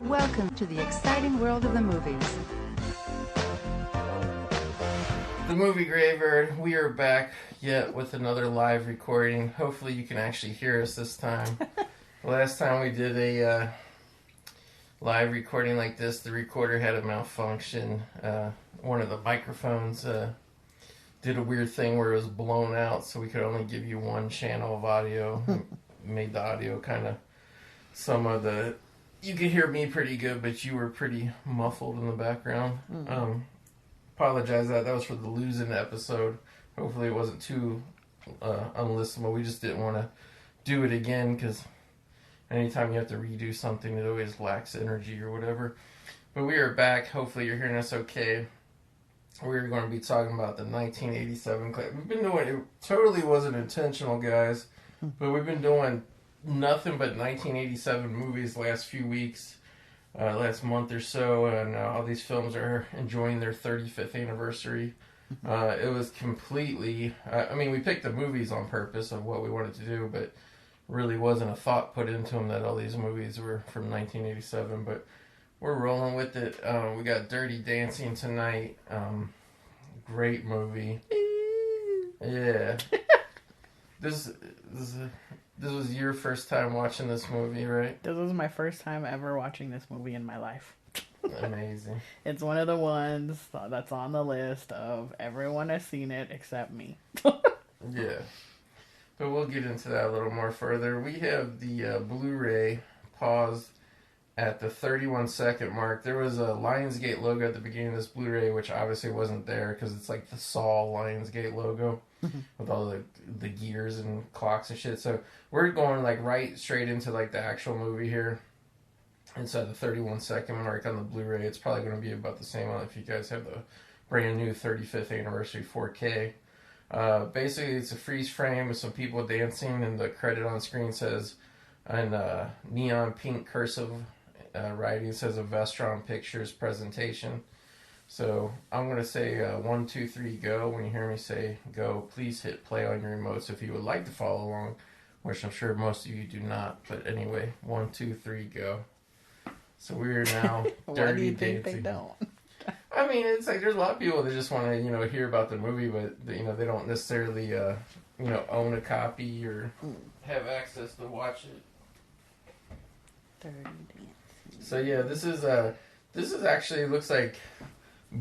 Welcome to the exciting world of the movies. The Movie Graveyard, we are back yet with another live recording. Hopefully you can actually hear us this time. Last time we did a live recording like this, the recorder had a malfunction. One of the microphones did a weird thing where it was blown out, so we could only give you one channel of audio. Made the audio kind of you could hear me pretty good, but you were pretty muffled in the background. Apologize that was for the losing episode. Hopefully it wasn't too unlistenable. We just didn't want to do it again because anytime you have to redo something, it always lacks energy or whatever. But we are back. Hopefully you're hearing us okay. We're going to be talking about the 1987 clip. We've been doing it. Totally wasn't intentional, guys, but we've been doing nothing but 1987 movies last few weeks. Last month or so, and all these films are enjoying their 35th anniversary. It was completely... we picked the movies on purpose of what we wanted to do, but really wasn't a thought put into them that all these movies were from 1987, but we're rolling with it. We got Dirty Dancing tonight. Great movie. Yeah. This was your first time watching this movie, right? This was my first time ever watching this movie in my life. Amazing. It's one of the ones that's on the list of everyone has seen it except me. Yeah. But we'll get into that a little more further. We have the Blu-ray paused at the 31-second mark. There was a Lionsgate logo at the beginning of this Blu-ray, which obviously wasn't there because it's like the Saw Lionsgate logo with all the gears and clocks and shit. So we're going like right straight into like the actual movie here. Inside the 31-second mark on the Blu-ray, it's probably going to be about the same one if you guys have the brand new 35th anniversary 4K. Basically, it's a freeze frame with some people dancing, and the credit on screen says, in neon pink cursive writing, says a Vestron Pictures presentation. So I'm going to say 1, 2, 3, go. When you hear me say go, please hit play on your remotes if you would like to follow along, which I'm sure most of you do not. But anyway, 1, 2, 3, go. So we're now Dirty Why do you think Dancing. they don't? I mean, it's like there's a lot of people that just want to, hear about the movie, but they don't necessarily, own a copy or have access to watch it. Dirty Dancing. So yeah, this is actually looks like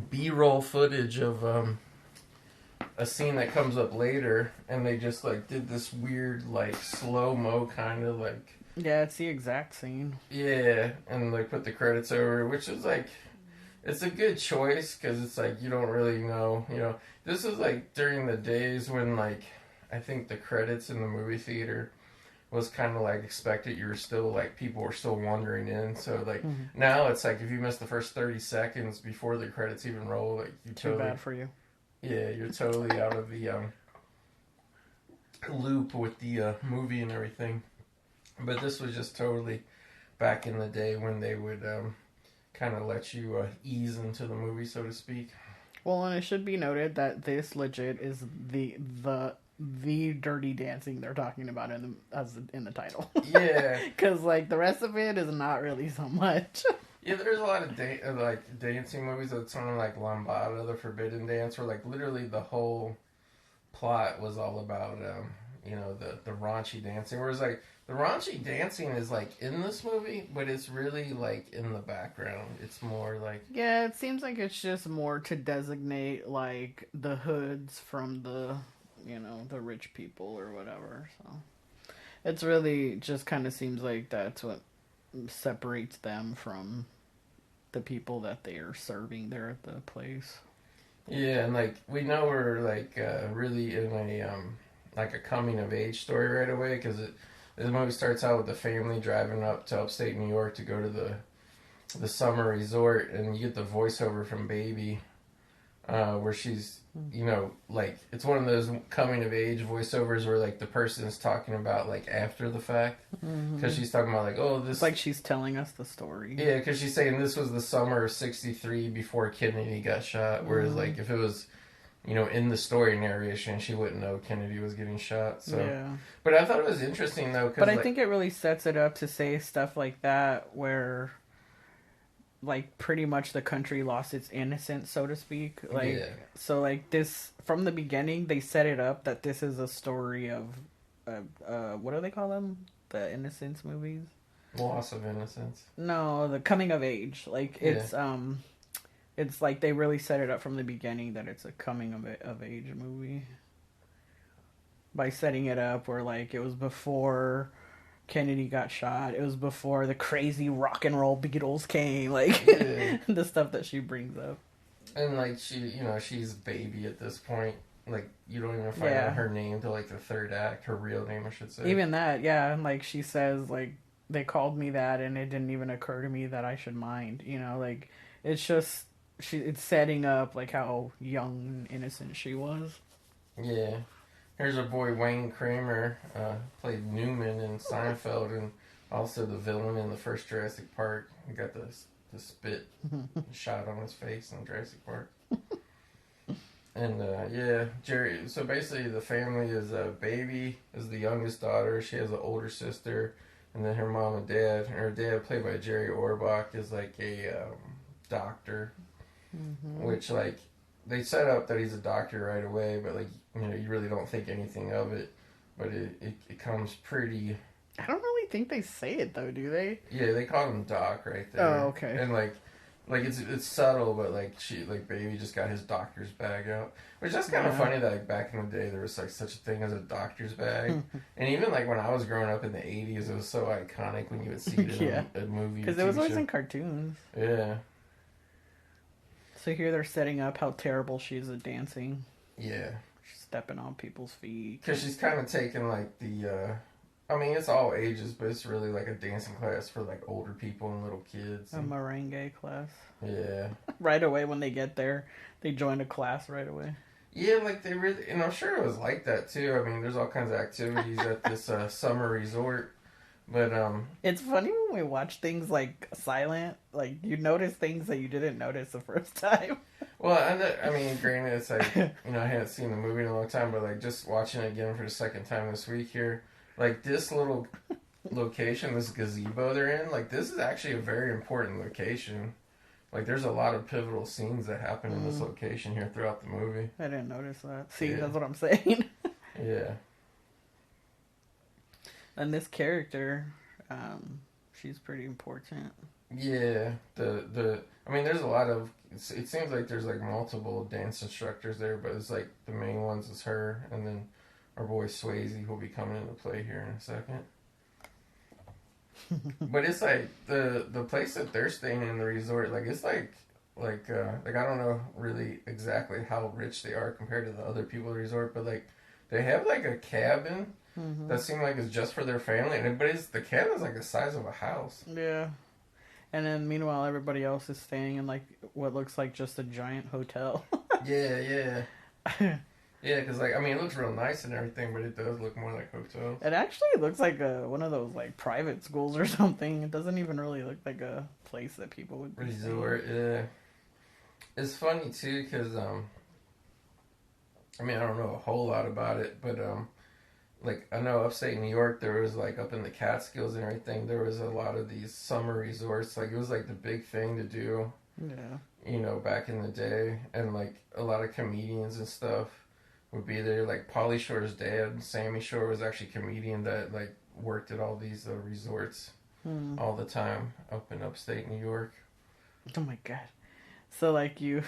B-roll footage of a scene that comes up later, and they just like did this weird like slow-mo kind of like. Yeah, it's the exact scene. Yeah, and like put the credits over, which is like. It's a good choice because it's like you don't really know, This is like during the days when like I think the credits in the movie theater was kind of like expected. You were still like people were still wandering in. So like now it's like if you miss the first 30 seconds before the credits even roll, like you Too bad for you. Yeah, you're totally out of the loop with the movie and everything. But this was just totally back in the day when they would. Kind of let you ease into the movie, so to speak. Well, and it should be noted that this legit is the Dirty Dancing they're talking about in the title. Yeah, because like the rest of it is not really so much. Yeah, there's a lot of dancing movies that's sort of like Lambada, the Forbidden Dance, where like literally the whole plot was all about the raunchy dancing. Whereas like the raunchy dancing is like in this movie, but it's really like in the background. It's more like it seems like it's just more to designate like the hoods from the the rich people or whatever. So it's really just kind of seems like that's what separates them from the people that they are serving there at the place. Yeah, and like we know we're like really in a like a coming of age story right away because this movie starts out with the family driving up to upstate New York to go to the summer resort, and you get the voiceover from Baby, where she's, like, it's one of those coming of age voiceovers where, like, the person is talking about, like, after the fact, because she's talking about, like, oh, this... It's like she's telling us the story. Yeah, because she's saying this was the summer of 63 before Kennedy got shot, whereas, like, if it was... in the story narration, she wouldn't know Kennedy was getting shot. So, yeah. But I thought it was interesting though. But I think it really sets it up to say stuff like that, where like pretty much the country lost its innocence, so to speak. Like, Yeah. so like this from the beginning, they set it up that this is a story of, what do they call them? The innocence movies? Loss of innocence. No, the coming of age. Like it's like they really set it up from the beginning that it's a coming of age movie. By setting it up where like it was before Kennedy got shot. It was before the crazy rock and roll Beatles came. Like the stuff that she brings up. And like she's a baby at this point. Like you don't even find out her name till like the third act. Her real name, I should say. Even that, yeah. And like she says, like they called me that, and it didn't even occur to me that I should mind. You know, like it's just it's setting up like how young and innocent she was. Yeah. Here's our boy Wayne Kramer, played Newman in Seinfeld, and also the villain in the first Jurassic Park. He got the spit shot on his face in Jurassic Park. And Jerry. So basically, the family is Baby is the youngest daughter. She has an older sister, and then her mom and dad. And her dad, played by Jerry Orbach, is like a doctor, which like. They set up that he's a doctor right away, but like you really don't think anything of it. But it comes pretty. I don't really think they say it though, do they? Yeah, they call him Doc right there. Oh, okay. And like it's subtle, but like Baby just got his doctor's bag out, which that's kind of funny that like back in the day there was like such a thing as a doctor's bag, and even like when I was growing up in the '80s, it was so iconic when you would see it in a movie because it was always in cartoons. Yeah. So here they're setting up how terrible she is at dancing. Yeah. She's stepping on people's feet. Because she's kind of taking like the, I mean, it's all ages, but it's really like a dancing class for like older people and little kids. A merengue class. Yeah. Right away when they get there, they join a class right away. Yeah, like they really, and I'm sure it was like that too. I mean, there's all kinds of activities at this summer resort. But it's funny when we watch things like silent, like you notice things that you didn't notice the first time. Well, I mean, granted, it's like I hadn't seen the movie in a long time, but like just watching it again for the second time this week here, like this little location, this gazebo they're in, like this is actually a very important location. Like there's a lot of pivotal scenes that happen in this location here throughout the movie. I didn't notice that. See, that's what I'm saying. Yeah. And this character, she's pretty important. Yeah, I mean, there's a lot of. It seems like there's like multiple dance instructors there, but it's like the main ones is her, and then our boy Swayze will be coming into play here in a second. But it's like the place that they're staying in the resort, like it's like I don't know really exactly how rich they are compared to the other people at the resort, but like they have like a cabin. That seemed like it's just for their family, but the cabin's like the size of a house. Yeah, and then meanwhile everybody else is staying in like what looks like just a giant hotel. Yeah, because like I mean it looks real nice and everything, but it does look more like hotels. It actually looks like one of those like private schools or something. It doesn't even really look like a place that people would be resort. Yeah, it's funny too because I mean I don't know a whole lot about it, but like, I know upstate New York, there was, like, up in the Catskills and everything, there was a lot of these summer resorts. Like, it was, like, the big thing to do, back in the day. And, like, a lot of comedians and stuff would be there. Like, Pauly Shore's dad, Sammy Shore, was actually a comedian that, like, worked at all these resorts all the time up in upstate New York. Oh, my God. So, like, you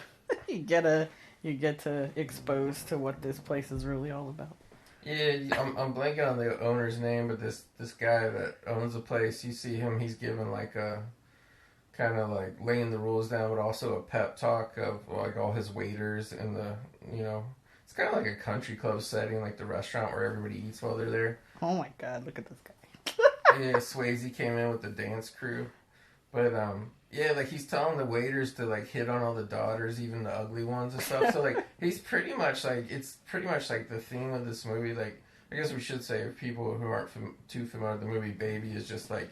get to expose to what this place is really all about. Yeah, I'm blanking on the owner's name, but this guy that owns the place, you see him, he's given like a kind of like laying the rules down, but also a pep talk of like all his waiters and it's kind of like a country club setting, like the restaurant where everybody eats while they're there. Oh my God, look at this guy. Yeah, Swayze came in with the dance crew, but yeah, like he's telling the waiters to like hit on all the daughters, even the ugly ones and stuff. So like he's pretty much like it's pretty much like the theme of this movie. Like I guess we should say if people who aren't too familiar with the movie, Baby is just like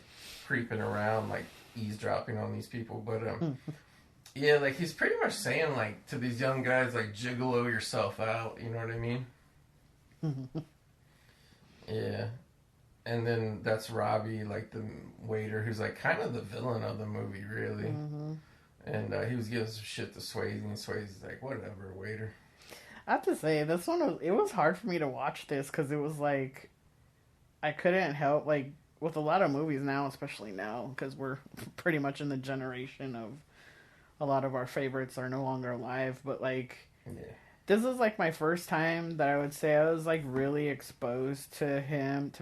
creeping around, like eavesdropping on these people. But yeah, like he's pretty much saying like to these young guys like gigolo yourself out. You know what I mean? Yeah. And then that's Robbie, like the waiter, who's like kind of the villain of the movie, really. And he was giving some shit to Swayze, and Swayze's like, whatever, waiter. I have to say, this one it was hard for me to watch this because it was like I couldn't help like with a lot of movies now, especially now because we're pretty much in the generation of a lot of our favorites are no longer alive. But like, this is like my first time that I would say I was like really exposed to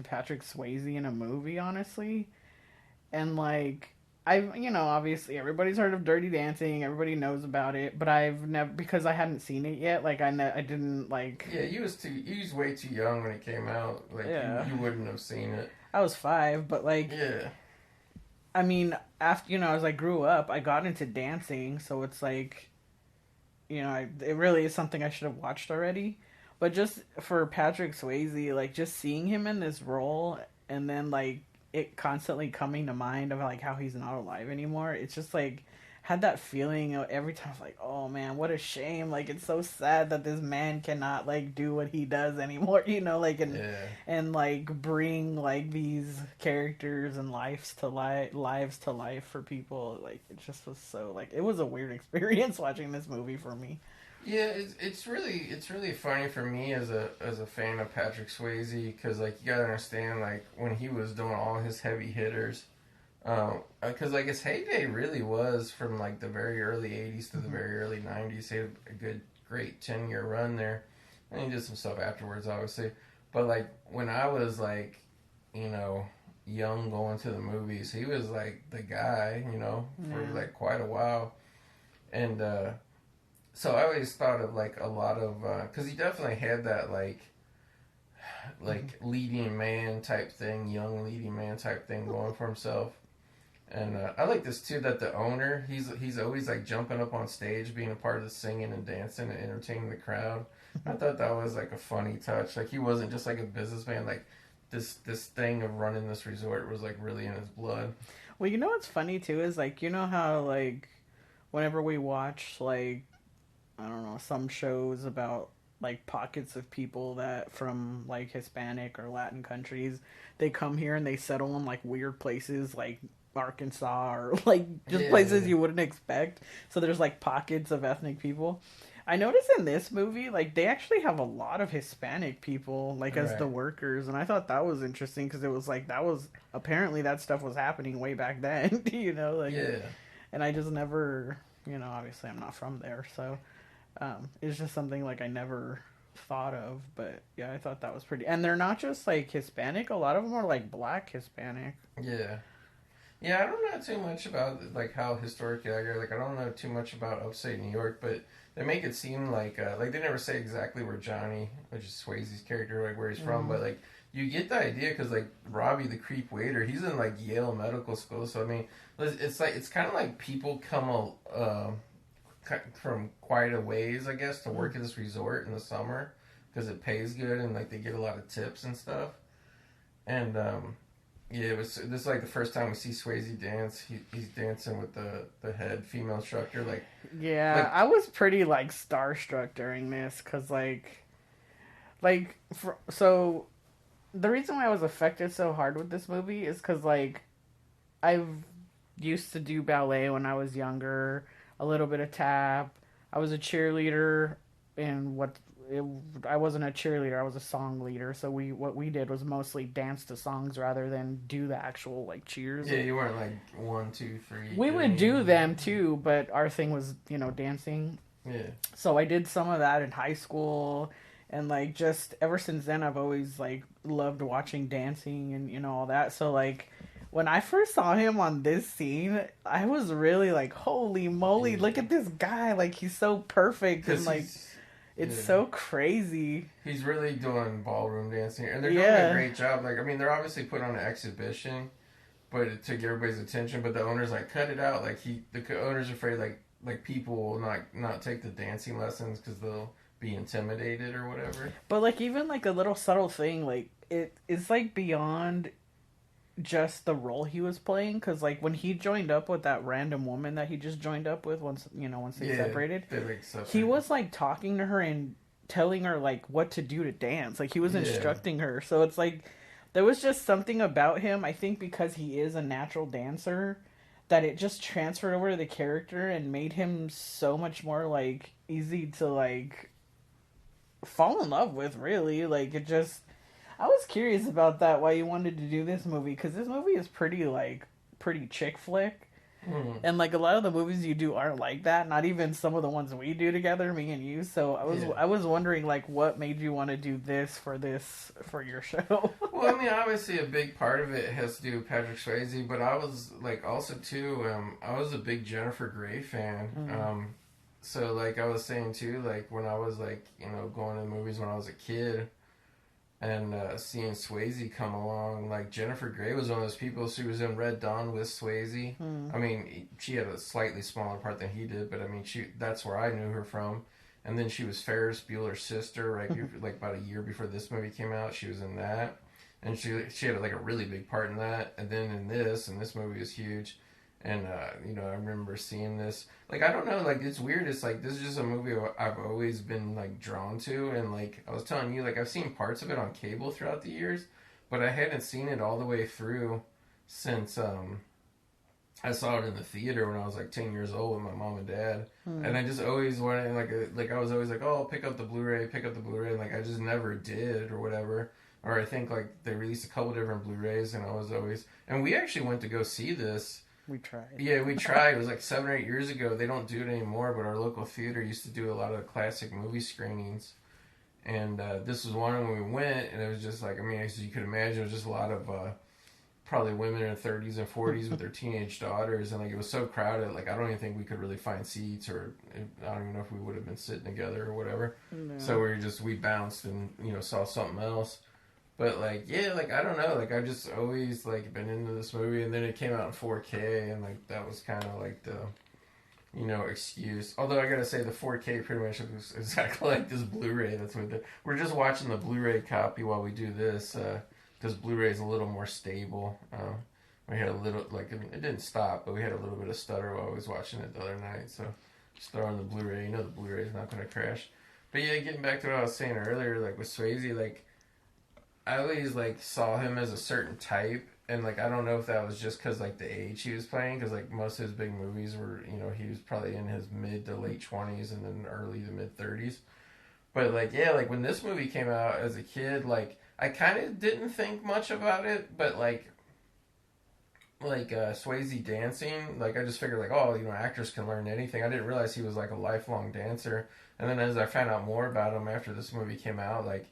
Patrick Swayze in a movie, honestly, and like. Obviously everybody's heard of Dirty Dancing. Everybody knows about it, but I've never because I hadn't seen it yet. Like I didn't like. Yeah, you was way too young when it came out. Like you wouldn't have seen it. I was 5, but like. Yeah. I mean, after as I grew up, I got into dancing, so it's like, it really is something I should have watched already. But just for Patrick Swayze, like just seeing him in this role, and then like. It constantly coming to mind of like how he's not alive anymore. It's just like had that feeling every time. I was like, oh man, what a shame. Like it's so sad that this man cannot like do what he does anymore. And like bring like these characters and lives to life for people. Like it just was so like it was a weird experience watching this movie for me. Yeah, it's really funny for me as a fan of Patrick Swayze because like you gotta understand like when he was doing all his heavy hitters, because like his heyday really was from like the very early '80s to the very early '90s. He had a great 10-year run there, and he did some stuff afterwards, obviously. But like when I was like, young going to the movies, he was like the guy, for like quite a while, and. So I always thought of like a lot of because he definitely had that like leading man type thing, young leading man type thing going for himself, and I like this too that the owner he's always like jumping up on stage, being a part of the singing and dancing and entertaining the crowd. I thought that was like a funny touch. Like he wasn't just like a businessman. Like this thing of running this resort was like really in his blood. Well, what's funny too is like how like whenever we watch like. I don't know, some shows about like pockets of people that from like Hispanic or Latin countries, they come here and they settle in like weird places like Arkansas or like just places you wouldn't expect. So there's like pockets of ethnic people. I noticed in this movie, like they actually have a lot of Hispanic people like as the workers, and I thought that was interesting because it was like apparently that stuff was happening way back then, and I just never, obviously I'm not from there, so. It's just something like I never thought of, but yeah, I thought that was pretty. And they're not just like Hispanic; a lot of them are like Black Hispanic. Yeah, I don't know too much about like how historically like I don't know too much about upstate New York, but they make it seem like they never say exactly where Johnny, which is Swayze's character, like where he's from, but like you get the idea because like Robbie the creep waiter, he's in like Yale Medical School, so I mean, it's kind of like people come from quite a ways, I guess, to work at this resort in the summer because it pays good and like they get a lot of tips and stuff. And this is like the first time we see Swayze dance. He's dancing with the head female instructor. I was pretty like starstruck during this because so the reason why I was affected so hard with this movie is because like I've used to do ballet when I was younger. A little bit of tap. I was a cheerleader, and I wasn't a cheerleader. I was a song leader. So what we did was mostly dance to songs rather than do the actual like cheers. Yeah, you weren't like 1, 2, 3. We would do them too, but our thing was dancing. Yeah. So I did some of that in high school, and like just ever since then I've always like loved watching dancing and all that. So like. When I first saw him on this scene, I was really like, holy moly, look at this guy. Like, he's so perfect. And, like, it's so crazy. He's really doing ballroom dancing. And they're doing a great job. Like, I mean, they're obviously putting on an exhibition but to get everybody's attention. But the owner's like, cut it out. Like, the owner's afraid, like people will not take the dancing lessons because they'll be intimidated or whatever. But, like, even, like, a little subtle thing, like, it's, like, beyond... just the role he was playing, because like when he joined up with that random woman that he just joined up with once they separated, he was like talking to her and telling her like what to do to dance, like he was instructing her. So it's like there was just something about him, I think because he is a natural dancer, that it just transferred over to the character and made him so much more like easy to like fall in love with, really. Like, it just, I was curious about that, why you wanted to do this movie, because this movie is pretty like pretty chick flick. And like a lot of the movies you do aren't like that. Not even some of the ones we do together, me and you. So I was wondering like what made you want to do this for your show. Well, I mean, obviously a big part of it has to do with Patrick Swayze, but I was like also too. I was a big Jennifer Grey fan. So like I was saying too, like when I was like going to the movies when I was a kid. And seeing Swayze come along, like Jennifer Grey was one of those people. She was in Red Dawn with Swayze. I mean, she had a slightly smaller part than he did, but I mean, that's where I knew her from. And then she was Ferris Bueller's sister, right? Like about a year before this movie came out, she was in that, and she had like a really big part in that. And then in this movie is huge. And, I remember seeing this. Like, I don't know, like, it's weird. It's like, this is just a movie I've always been, like, drawn to. And, like, I was telling you, like, I've seen parts of it on cable throughout the years. But I hadn't seen it all the way through since I saw it in the theater when I was, like, 10 years old with my mom and dad. And I just always wanted, like, I was always like, oh, I'll pick up the Blu-ray. And, like, I just never did or whatever. Or I think, like, they released a couple different Blu-rays. And I was always... And we actually went to go see this. We tried. Yeah, we tried. It was like 7 or 8 years ago. They don't do it anymore, but our local theater used to do a lot of classic movie screenings. And this was one when we went, and it was just like, I mean, as you could imagine, it was just a lot of probably women in their 30s and 40s with their teenage daughters. And like it was so crowded, like I don't even think we could really find seats, or I don't even know if we would have been sitting together or whatever. No. So we bounced and, saw something else. But, like, yeah, like, I don't know. Like, I've just always, like, been into this movie. And then it came out in 4K. And, like, that was kind of, like, the, excuse. Although, I gotta say, the 4K pretty much is exactly like this Blu-ray. That's what we're just watching the Blu-ray copy while we do this. Because Blu-ray is a little more stable. We had a little, like, it didn't stop. But we had a little bit of stutter while I was watching it the other night. So, just throw on the Blu-ray. The Blu-ray is not going to crash. But, yeah, getting back to what I was saying earlier, like, with Swayze, like... I always, like, saw him as a certain type, and, like, I don't know if that was just because, like, the age he was playing, because, like, most of his big movies were, he was probably in his mid to late 20s and then early to mid 30s. But, like, yeah, like, when this movie came out as a kid, like, I kind of didn't think much about it, but, like, Swayze dancing, like, I just figured, like, oh, actors can learn anything. I didn't realize he was, like, a lifelong dancer. And then as I found out more about him after this movie came out, like,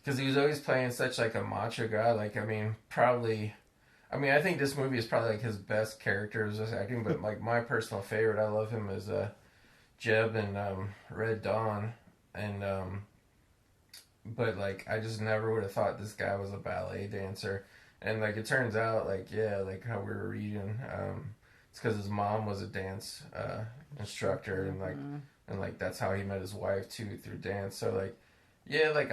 because he was always playing such, like, a macho guy. Like, I mean, I think this movie is probably, like, his best character as just acting. But, like, my personal favorite, I love him as Jeb in Red Dawn. And, but, like, I just never would have thought this guy was a ballet dancer. And, like, it turns out, like, yeah, like, how we were reading, it's because his mom was a dance instructor. And, like, that's how he met his wife, too, through dance. So, like, yeah, like,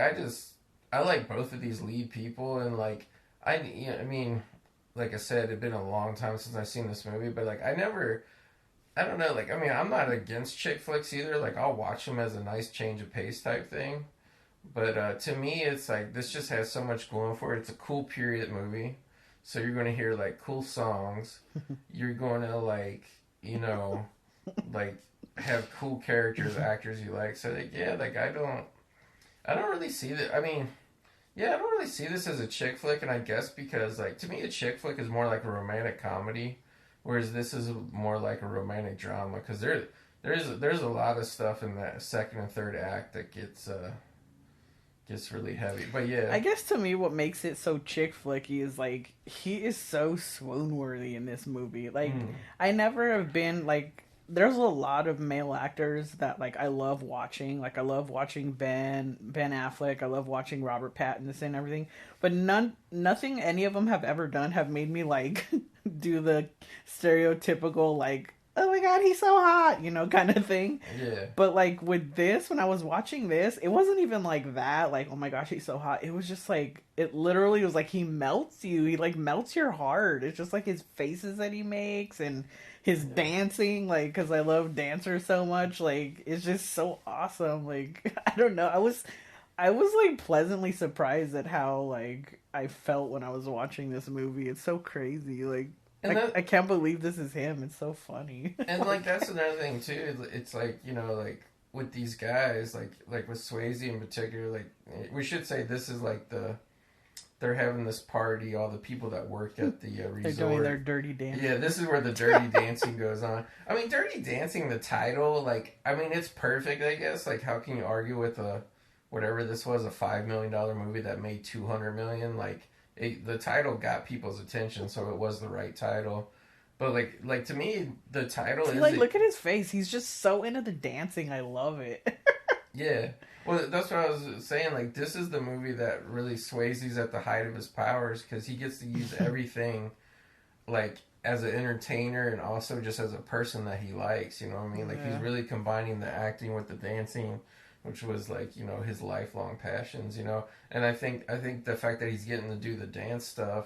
I like both of these lead people, and, like, I mean, like I said, it'd been a long time since I've seen this movie, but, like, I don't know, like, I mean, I'm not against chick flicks either, like, I'll watch them as a nice change of pace type thing, but, to me, it's, like, this just has so much going for it. It's a cool period movie, so you're going to hear, like, cool songs, you're going to, like, like, have cool characters, actors you like, so, like, yeah, like, I don't really see that. I mean, yeah, I don't really see this as a chick flick, and I guess because, like, to me, a chick flick is more like a romantic comedy, whereas this is more like a romantic drama, because there's a lot of stuff in that second and third act that gets really heavy. But yeah, I guess to me, what makes it so chick flicky is, like, he is so swoon worthy in this movie. Like, I never have been, like... There's a lot of male actors that, like, I love watching. Like, I love watching Ben Affleck. I love watching Robert Pattinson and everything. But nothing any of them have ever done have made me, like, do the stereotypical, like, oh my god, he's so hot, kind of thing. Yeah. But, like, with this, when I was watching this, it wasn't even like that, like, oh my gosh, he's so hot. It was just, like, it literally was like he melts you. He, like, melts your heart. It's just, like, his faces that he makes and... his dancing, like, because I love dancers so much, like, it's just so awesome. Like, I don't know, I was like pleasantly surprised at how, like, I felt when I was watching this movie. It's so crazy. Like, And I can't believe this is him. It's so funny. And like that's another thing too. It's like, you know, like with these guys, like with Swayze in particular, like we should say this is like they're having this party. All the people that work at the resort, They're doing their dirty dancing. Yeah, this is where the dirty dancing goes on. I mean, Dirty Dancing, the title, like, I mean, it's perfect, I guess. Like, how can you argue with whatever this was, a $5 million movie that made $200 million? Like, the title got people's attention, so it was the right title. But like to me, the title is like, look at his face. He's just so into the dancing. I love it. Yeah. Well, that's what I was saying. Like, this is the movie that really Swayze's at the height of his powers because he gets to use everything, like, as an entertainer and also just as a person that he likes. You know what I mean? Like, he's really combining the acting with the dancing, which was like, you know, his lifelong passions. You know, and I think the fact that he's getting to do the dance stuff,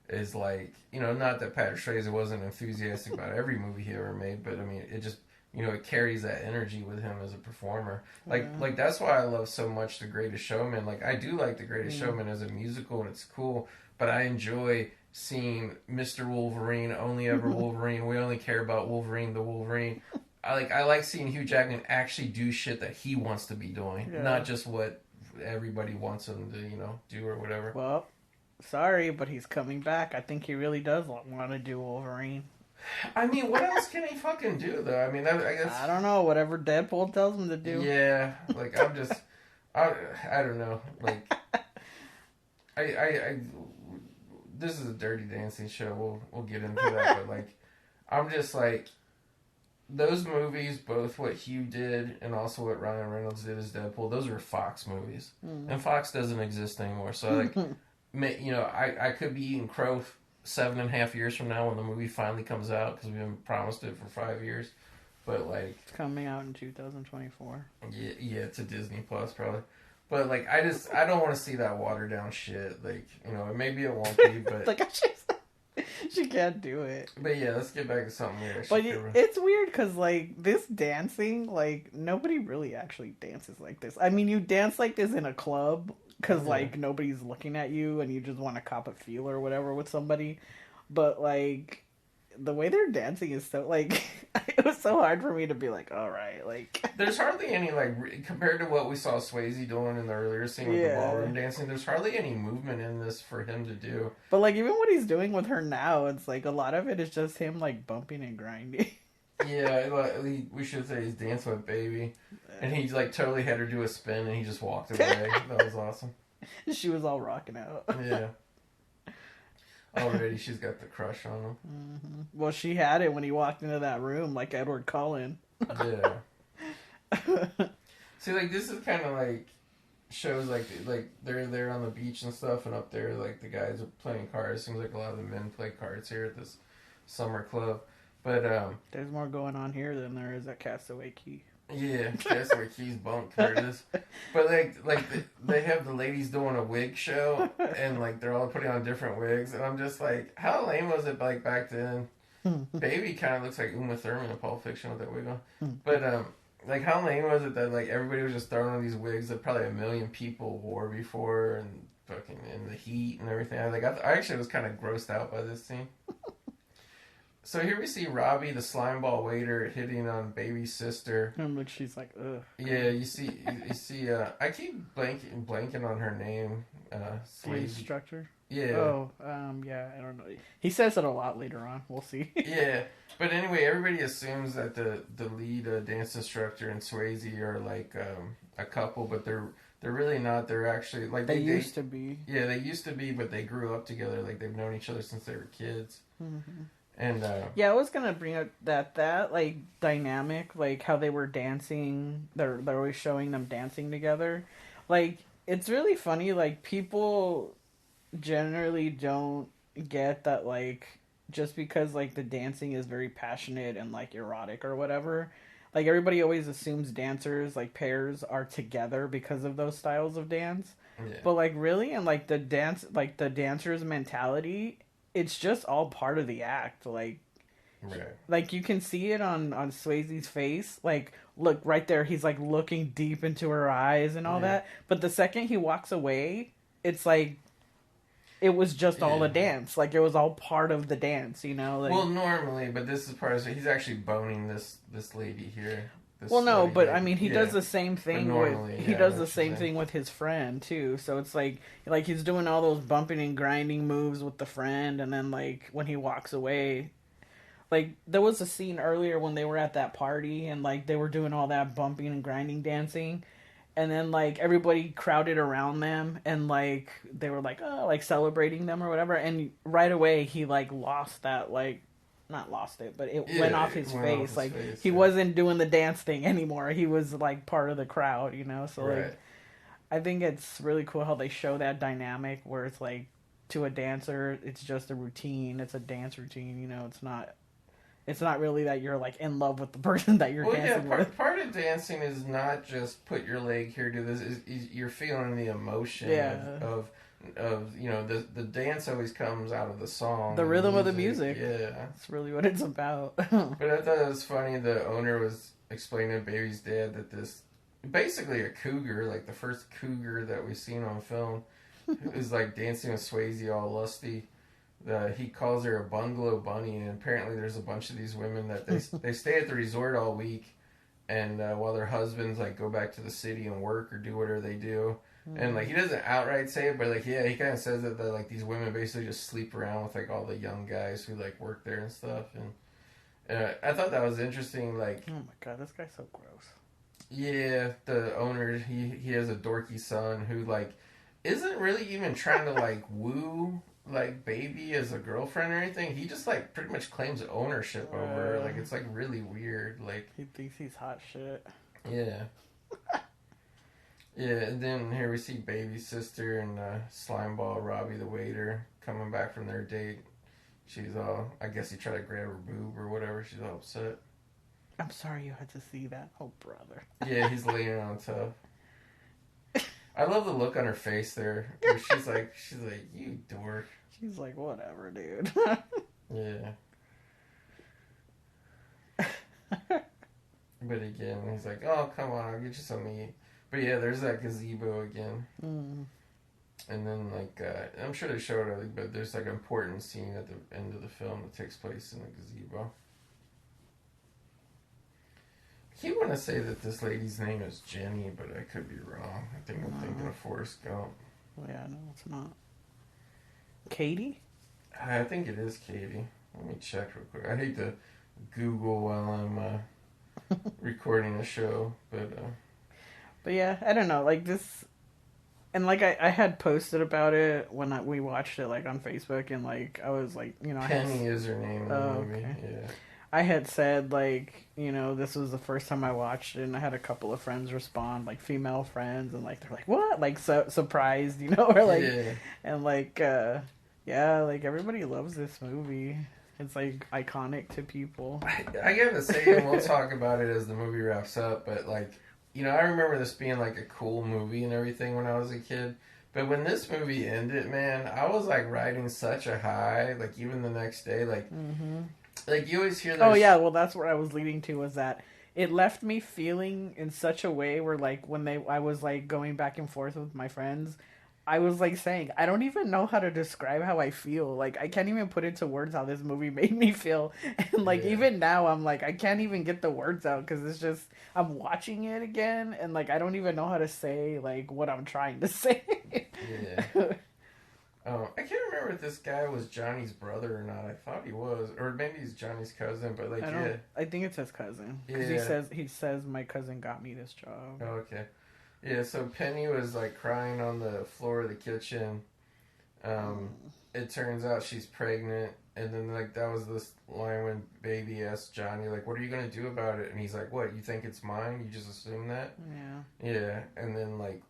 is like, you know, not that Patrick Swayze wasn't enthusiastic about every movie he ever made, but I mean, it just. You know, it carries that energy with him as a performer. Like that's why I love so much The Greatest Showman. Like, I do like The Greatest Showman as a musical, and it's cool. But I enjoy seeing Mr. Wolverine, Only Ever Wolverine. We only care about Wolverine, the Wolverine. I like seeing Hugh Jackman actually do shit that he wants to be doing, not just what everybody wants him to, you know, do or whatever. Well, sorry, but he's coming back. I think he really does want to do Wolverine. I mean, what else can he fucking do, though? I mean, I guess... I don't know. Whatever Deadpool tells him to do. Yeah, like, I'm just... I don't know. Like, this is a Dirty Dancing show. We'll get into that, but, like, I'm just, like... Those movies, both what Hugh did and also what Ryan Reynolds did as Deadpool, those were Fox movies. And Fox doesn't exist anymore, so, like, you know, I could be eating crow 7.5 years from now when the movie finally comes out because we've been promised it for 5 years, but like it's coming out in 2024. Yeah, to Disney Plus probably. But like I don't want to see that watered down shit. Like, you know, maybe it won't be, but like she can't do it. But yeah, let's get back to something weird. But it's weird because like this dancing, like nobody really actually dances like this. I mean, you dance like this in a club. Because, like, nobody's looking at you and you just want to cop a feel or whatever with somebody. But, like, the way they're dancing is so, like, it was so hard for me to be like, all right, like. There's hardly any, like, compared to what we saw Swayze doing in the earlier scene with the ballroom dancing, there's hardly any movement in this for him to do. But, like, even what he's doing with her now, it's like a lot of it is just him, like, bumping and grinding. Yeah, we should say he's dancing with Baby. And he, like, totally had her do a spin and he just walked away. That was awesome. She was all rocking out. Yeah. Already she's got the crush on him. Mm-hmm. Well, she had it when he walked into that room, like Edward Cullen. Yeah. See, like, this is kind of like shows like they're there on the beach and stuff, and up there, like, the guys are playing cards. Seems like a lot of the men play cards here at this summer club. But there's more going on here than there is at Castaway Key. Yeah, Castaway Key's bunk Curtis. But like they have the ladies doing a wig show, and like they're all putting on different wigs, and I'm just like, how lame was it like back then? Baby kind of looks like Uma Thurman in Pulp Fiction with that wig on. But like, how lame was it that like everybody was just throwing on these wigs that probably 1 million people wore before, and fucking in the heat and everything. I actually was kind of grossed out by this scene. So here we see Robbie, the slimeball waiter, hitting on Baby's sister. And like she's like, ugh. Yeah, you see. I keep blanking on her name. The instructor. Yeah. Oh, yeah. I don't know. He says it a lot later on. We'll see. Yeah, but anyway, everybody assumes that the lead dance instructor and Swayze are like a couple, but they're really not. They're actually like they used to be. Yeah, they used to be, but they grew up together. Like, they've known each other since they were kids. Mm-hmm. And yeah, I was gonna bring up that like dynamic, like how they were dancing. They're always showing them dancing together. Like, it's really funny. Like, people generally don't get that, like, just because like the dancing is very passionate and like erotic or whatever. Like, everybody always assumes dancers, like pairs, are together because of those styles of dance. Yeah. But like, really, and like the dancer's mentality, it's just all part of the act. Like, right. Like, you can see it on Swayze's face. Like, look right there, he's like looking deep into her eyes and all that. But the second he walks away, it's like it was just all Yeah. a dance. Like, it was all part of the dance, you know? Like, Well, normally, but this is part of it. He's actually boning this lady here. This well, no, slutty but lady. I mean, he does the same thing normally, with he yeah, does I know the what you're same saying. thing with his friend too. So it's like he's doing all those bumping and grinding moves with the friend, and then like when he walks away, like there was a scene earlier when they were at that party and like they were doing all that bumping and grinding dancing, and then like everybody crowded around them and like they were like, oh, like celebrating them or whatever, and right away he like lost that, like not lost it, but it went off his face. Like he wasn't doing the dance thing anymore. He was like part of the crowd, you know? So Right. like I think it's really cool how they show that dynamic where it's like to a dancer it's just a routine. It's a dance routine, you know, it's not really that you're like in love with the person that you're dancing with. Part of dancing is not just put your leg here, do this. Is you're feeling the emotion of you know, the dance always comes out of the song, the rhythm of the music. Yeah, that's really what it's about. But I thought it was funny. The owner was explaining to Baby's dad that this basically a cougar, like the first cougar that we've seen on film, is like dancing with Swayze all lusty. He calls her a bungalow bunny, and apparently there's a bunch of these women that they stay at the resort all week, and while their husbands like go back to the city and work or do whatever they do, and like he doesn't outright say it, but like yeah, he kind of says that like these women basically just sleep around with like all the young guys who like work there and stuff, and I thought that was interesting. Like, oh my god, this guy's so gross. Yeah, the owner he has a dorky son who like isn't really even trying to like woo like Baby as a girlfriend or anything. He just like pretty much claims ownership over her. Like it's like really weird. Like he thinks he's hot shit. Yeah. Yeah, and then here we see Baby's sister and Slimeball Robbie the waiter coming back from their date. She's all, I guess he tried to grab her boob or whatever. She's all upset. I'm sorry you had to see that. Oh, brother. Yeah, he's laying on top. I love the look on her face there. Where she's like, you dork. She's like, whatever, dude. Yeah. But again, he's like, oh, come on, I'll get you something to eat. But yeah, there's that gazebo again. Mm. And then, like, I'm sure they showed it, but there's like an important scene at the end of the film that takes place in the gazebo. I keep want to say that this lady's name is Jenny, but I could be wrong. I think I'm thinking of Forrest Gump. Yeah, no, it's not. Katie? I think it is Katie. Let me check real quick. I hate to Google while I'm recording a show, But yeah, I don't know, like this, and like I had posted about it when we watched it like on Facebook, and like I was like, you know, Penny is her name in the movie. Okay. Yeah. I had said like, you know, this was the first time I watched it, and I had a couple of friends respond, like female friends, and like they're like, what, like so surprised, you know, or like, yeah. and like yeah, like everybody loves this movie. It's like iconic to people. I gotta say, and we'll talk about it as the movie wraps up, but like, you know, I remember this being like a cool movie and everything when I was a kid. But when this movie ended, man, I was like riding such a high. Like even the next day, like, like you always hear. Oh yeah, well that's where I was leading to, was that it left me feeling in such a way where like when I was like going back and forth with my friends, I was like saying, I don't even know how to describe how I feel. Like I can't even put into words how this movie made me feel. And like even now I'm like, I can't even get the words out because it's just, I'm watching it again and like I don't even know how to say like what I'm trying to say. Yeah. I can't remember if this guy was Johnny's brother or not. I thought he was, or maybe he's Johnny's cousin. But like, I think it's his cousin because he says my cousin got me this job. Oh, okay. Yeah, so Penny was like crying on the floor of the kitchen. It turns out she's pregnant, and then like that was this line when Baby asked Johnny like, "What are you gonna do about it?" And he's like, "What? You think it's mine? You just assume that?" Yeah. Yeah, and then like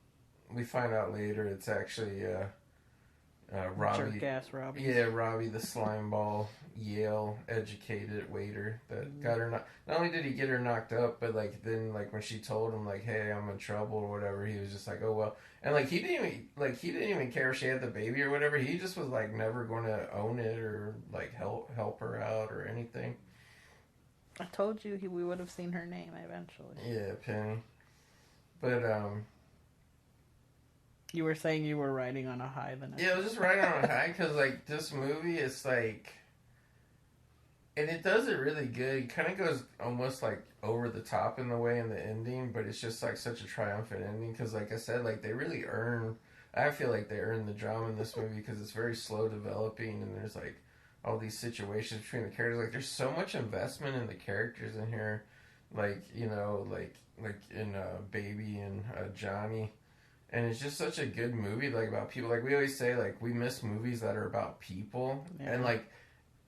we find out later it's actually Robbie. Jerk-ass Robbie. Yeah, Robbie, the slimeball Yale educated waiter that got her. Not only did he get her knocked up, but like then like when she told him like, "Hey, I'm in trouble" or whatever, he was just like, "Oh well." And like he didn't even care if she had the baby or whatever. He just was like never going to own it or like help her out or anything. I told you we would have seen her name eventually. Yeah, Penny. But You were saying you were riding on a high the next. Yeah, I was just riding on a high because like this movie is like, and it does it really good. It kind of goes almost like over the top in the way in the ending, but it's just like such a triumphant ending because, like I said, like they really earn. I feel like they earn the drama in this movie because it's very slow developing, and there's like all these situations between the characters. Like there's so much investment in the characters in here, like like in Baby and Johnny. And it's just such a good movie, like about people. Like we always say, like we miss movies that are about people. Yeah. And like,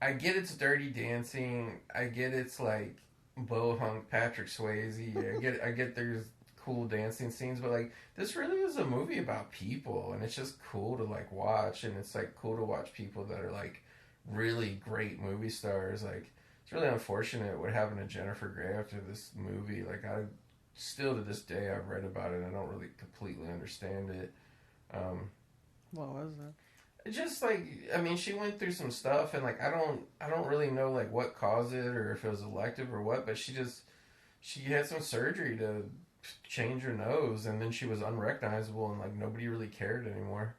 I get it's Dirty Dancing. I get it's like Bohunk, Patrick Swayze. I get there's cool dancing scenes, but like this really is a movie about people, and it's just cool to like watch. And it's like cool to watch people that are like really great movie stars. Like it's really unfortunate what happened to Jennifer Grey after this movie. Like I still to this day I've read about it. I don't really completely understand it. What was it? Just like, I mean, she went through some stuff, and like I don't really know like what caused it or if it was elective or what, but she had some surgery to change her nose, and then she was unrecognizable, and like nobody really cared anymore.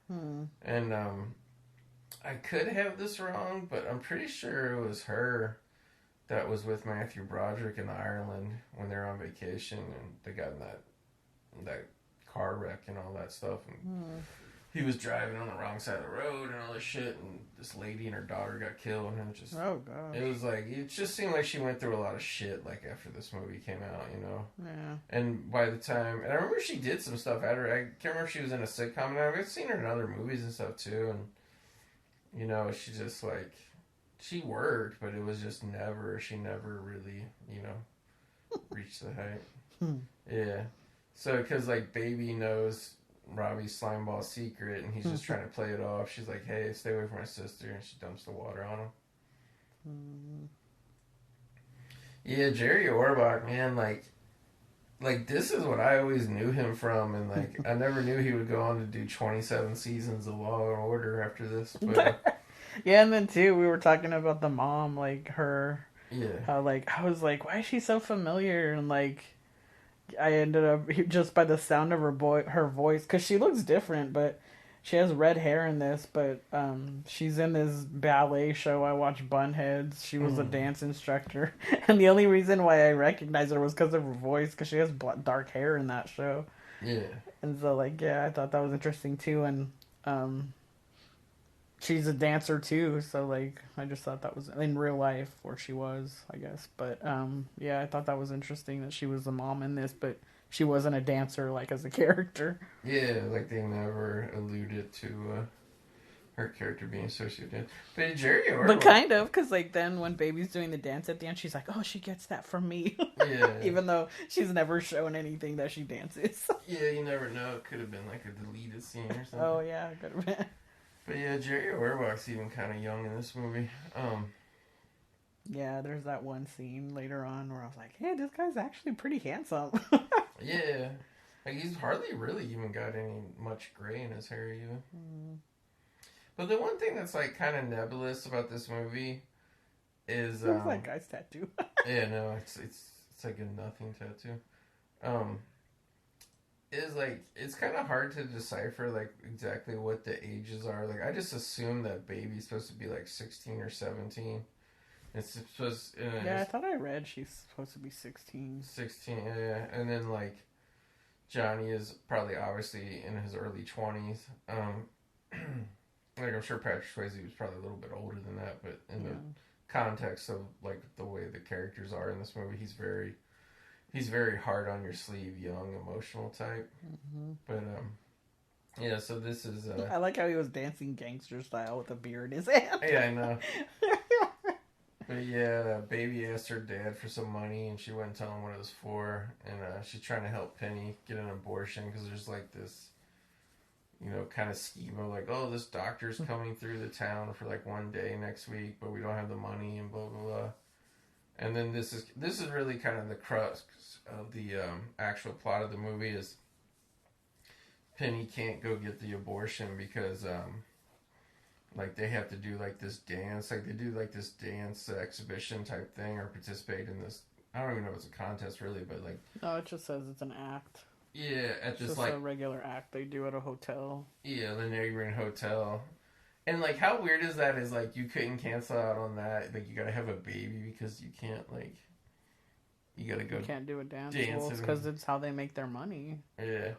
And I could have this wrong, but I'm pretty sure it was her that was with Matthew Broderick in Ireland when they were on vacation, and they got in that car wreck and all that stuff. And he was driving on the wrong side of the road and all this shit, and this lady and her daughter got killed. And it just, oh god, it was like it just seemed like she went through a lot of shit like after this movie came out, you know. Yeah. And by the time, and I remember she did some stuff after. I can't remember if she was in a sitcom. And I've seen her in other movies and stuff too, and you know, she just like. She worked, but it was just she never really, you know, reached the height. Yeah. So, because, like, Baby knows Robbie's slimeball secret, and he's just trying to play it off. She's like, hey, stay away from my sister, and she dumps the water on him. Yeah, Jerry Orbach, man, like, this is what I always knew him from, and, like, I never knew he would go on to do 27 seasons of Law and Order after this, but... Yeah, and then too, we were talking about the mom, like her. Yeah. How like I was like, why is she so familiar? And like, I ended up just by the sound of her voice, because she looks different, but she has red hair in this. But she's in this ballet show I watch, Bunheads. She was a dance instructor, and the only reason why I recognized her was because of her voice, because she has dark hair in that show. Yeah. And so like, yeah, I thought that was interesting too, and she's a dancer too, so like I just thought that was in real life where she was, I guess. But yeah, I thought that was interesting that she was the mom in this, but she wasn't a dancer like as a character. Yeah, like they never alluded to her character being associated with it. But Jerry Orbach... But kind of, because like then when Baby's doing the dance at the end, she's like, oh, she gets that from me. Yeah. Even though she's never shown anything that she dances. Yeah, you never know. It could have been like a deleted scene or something. Oh yeah, it could have been. But yeah, Jerry Orbach's even kind of young in this movie. Yeah, there's that one scene later on where I was like, hey, this guy's actually pretty handsome. Yeah. Like, he's hardly really even got much gray in his hair, even. But the one thing that's, like, kind of nebulous about this movie is... Looks like guy's tattoo. Yeah, no, it's like a nothing tattoo. Is like it's kind of hard to decipher like exactly what the ages are. Like I just assume that Baby's supposed to be like 16 or 17. It's supposed. Yeah, I thought I read she's supposed to be 16. 16, yeah, and then like Johnny is probably obviously in his early 20s. Like I'm sure Patrick Swayze was probably a little bit older than that, but in the context of like the way the characters are in this movie, he's very hard on your sleeve, young, emotional type. But yeah. So this is. I like how he was dancing gangster style with a beer in his hand. Yeah, I know. But yeah, Baby asked her dad for some money, and she wouldn't tell him what it was for. And she's trying to help Penny get an abortion because there's like this, you know, kind of scheme of like, oh, this doctor's coming through the town for like one day next week, but we don't have the money and blah blah blah. And then this is really kind of the crux of the actual plot of the movie is Penny can't go get the abortion because like they have to do like this dance, like they do like this dance exhibition type thing or participate in this. I don't even know if it's a contest really, but like no, it just says it's an act. Yeah, at this just like a regular act they do at a hotel. yeah, the neighboring hotel. And like, how weird is that? Is like you couldn't cancel out on that. Like, you gotta have a baby because you can't like you gotta go You can't do a dance. dancing. Well, it's because it's how they make their money. Yeah,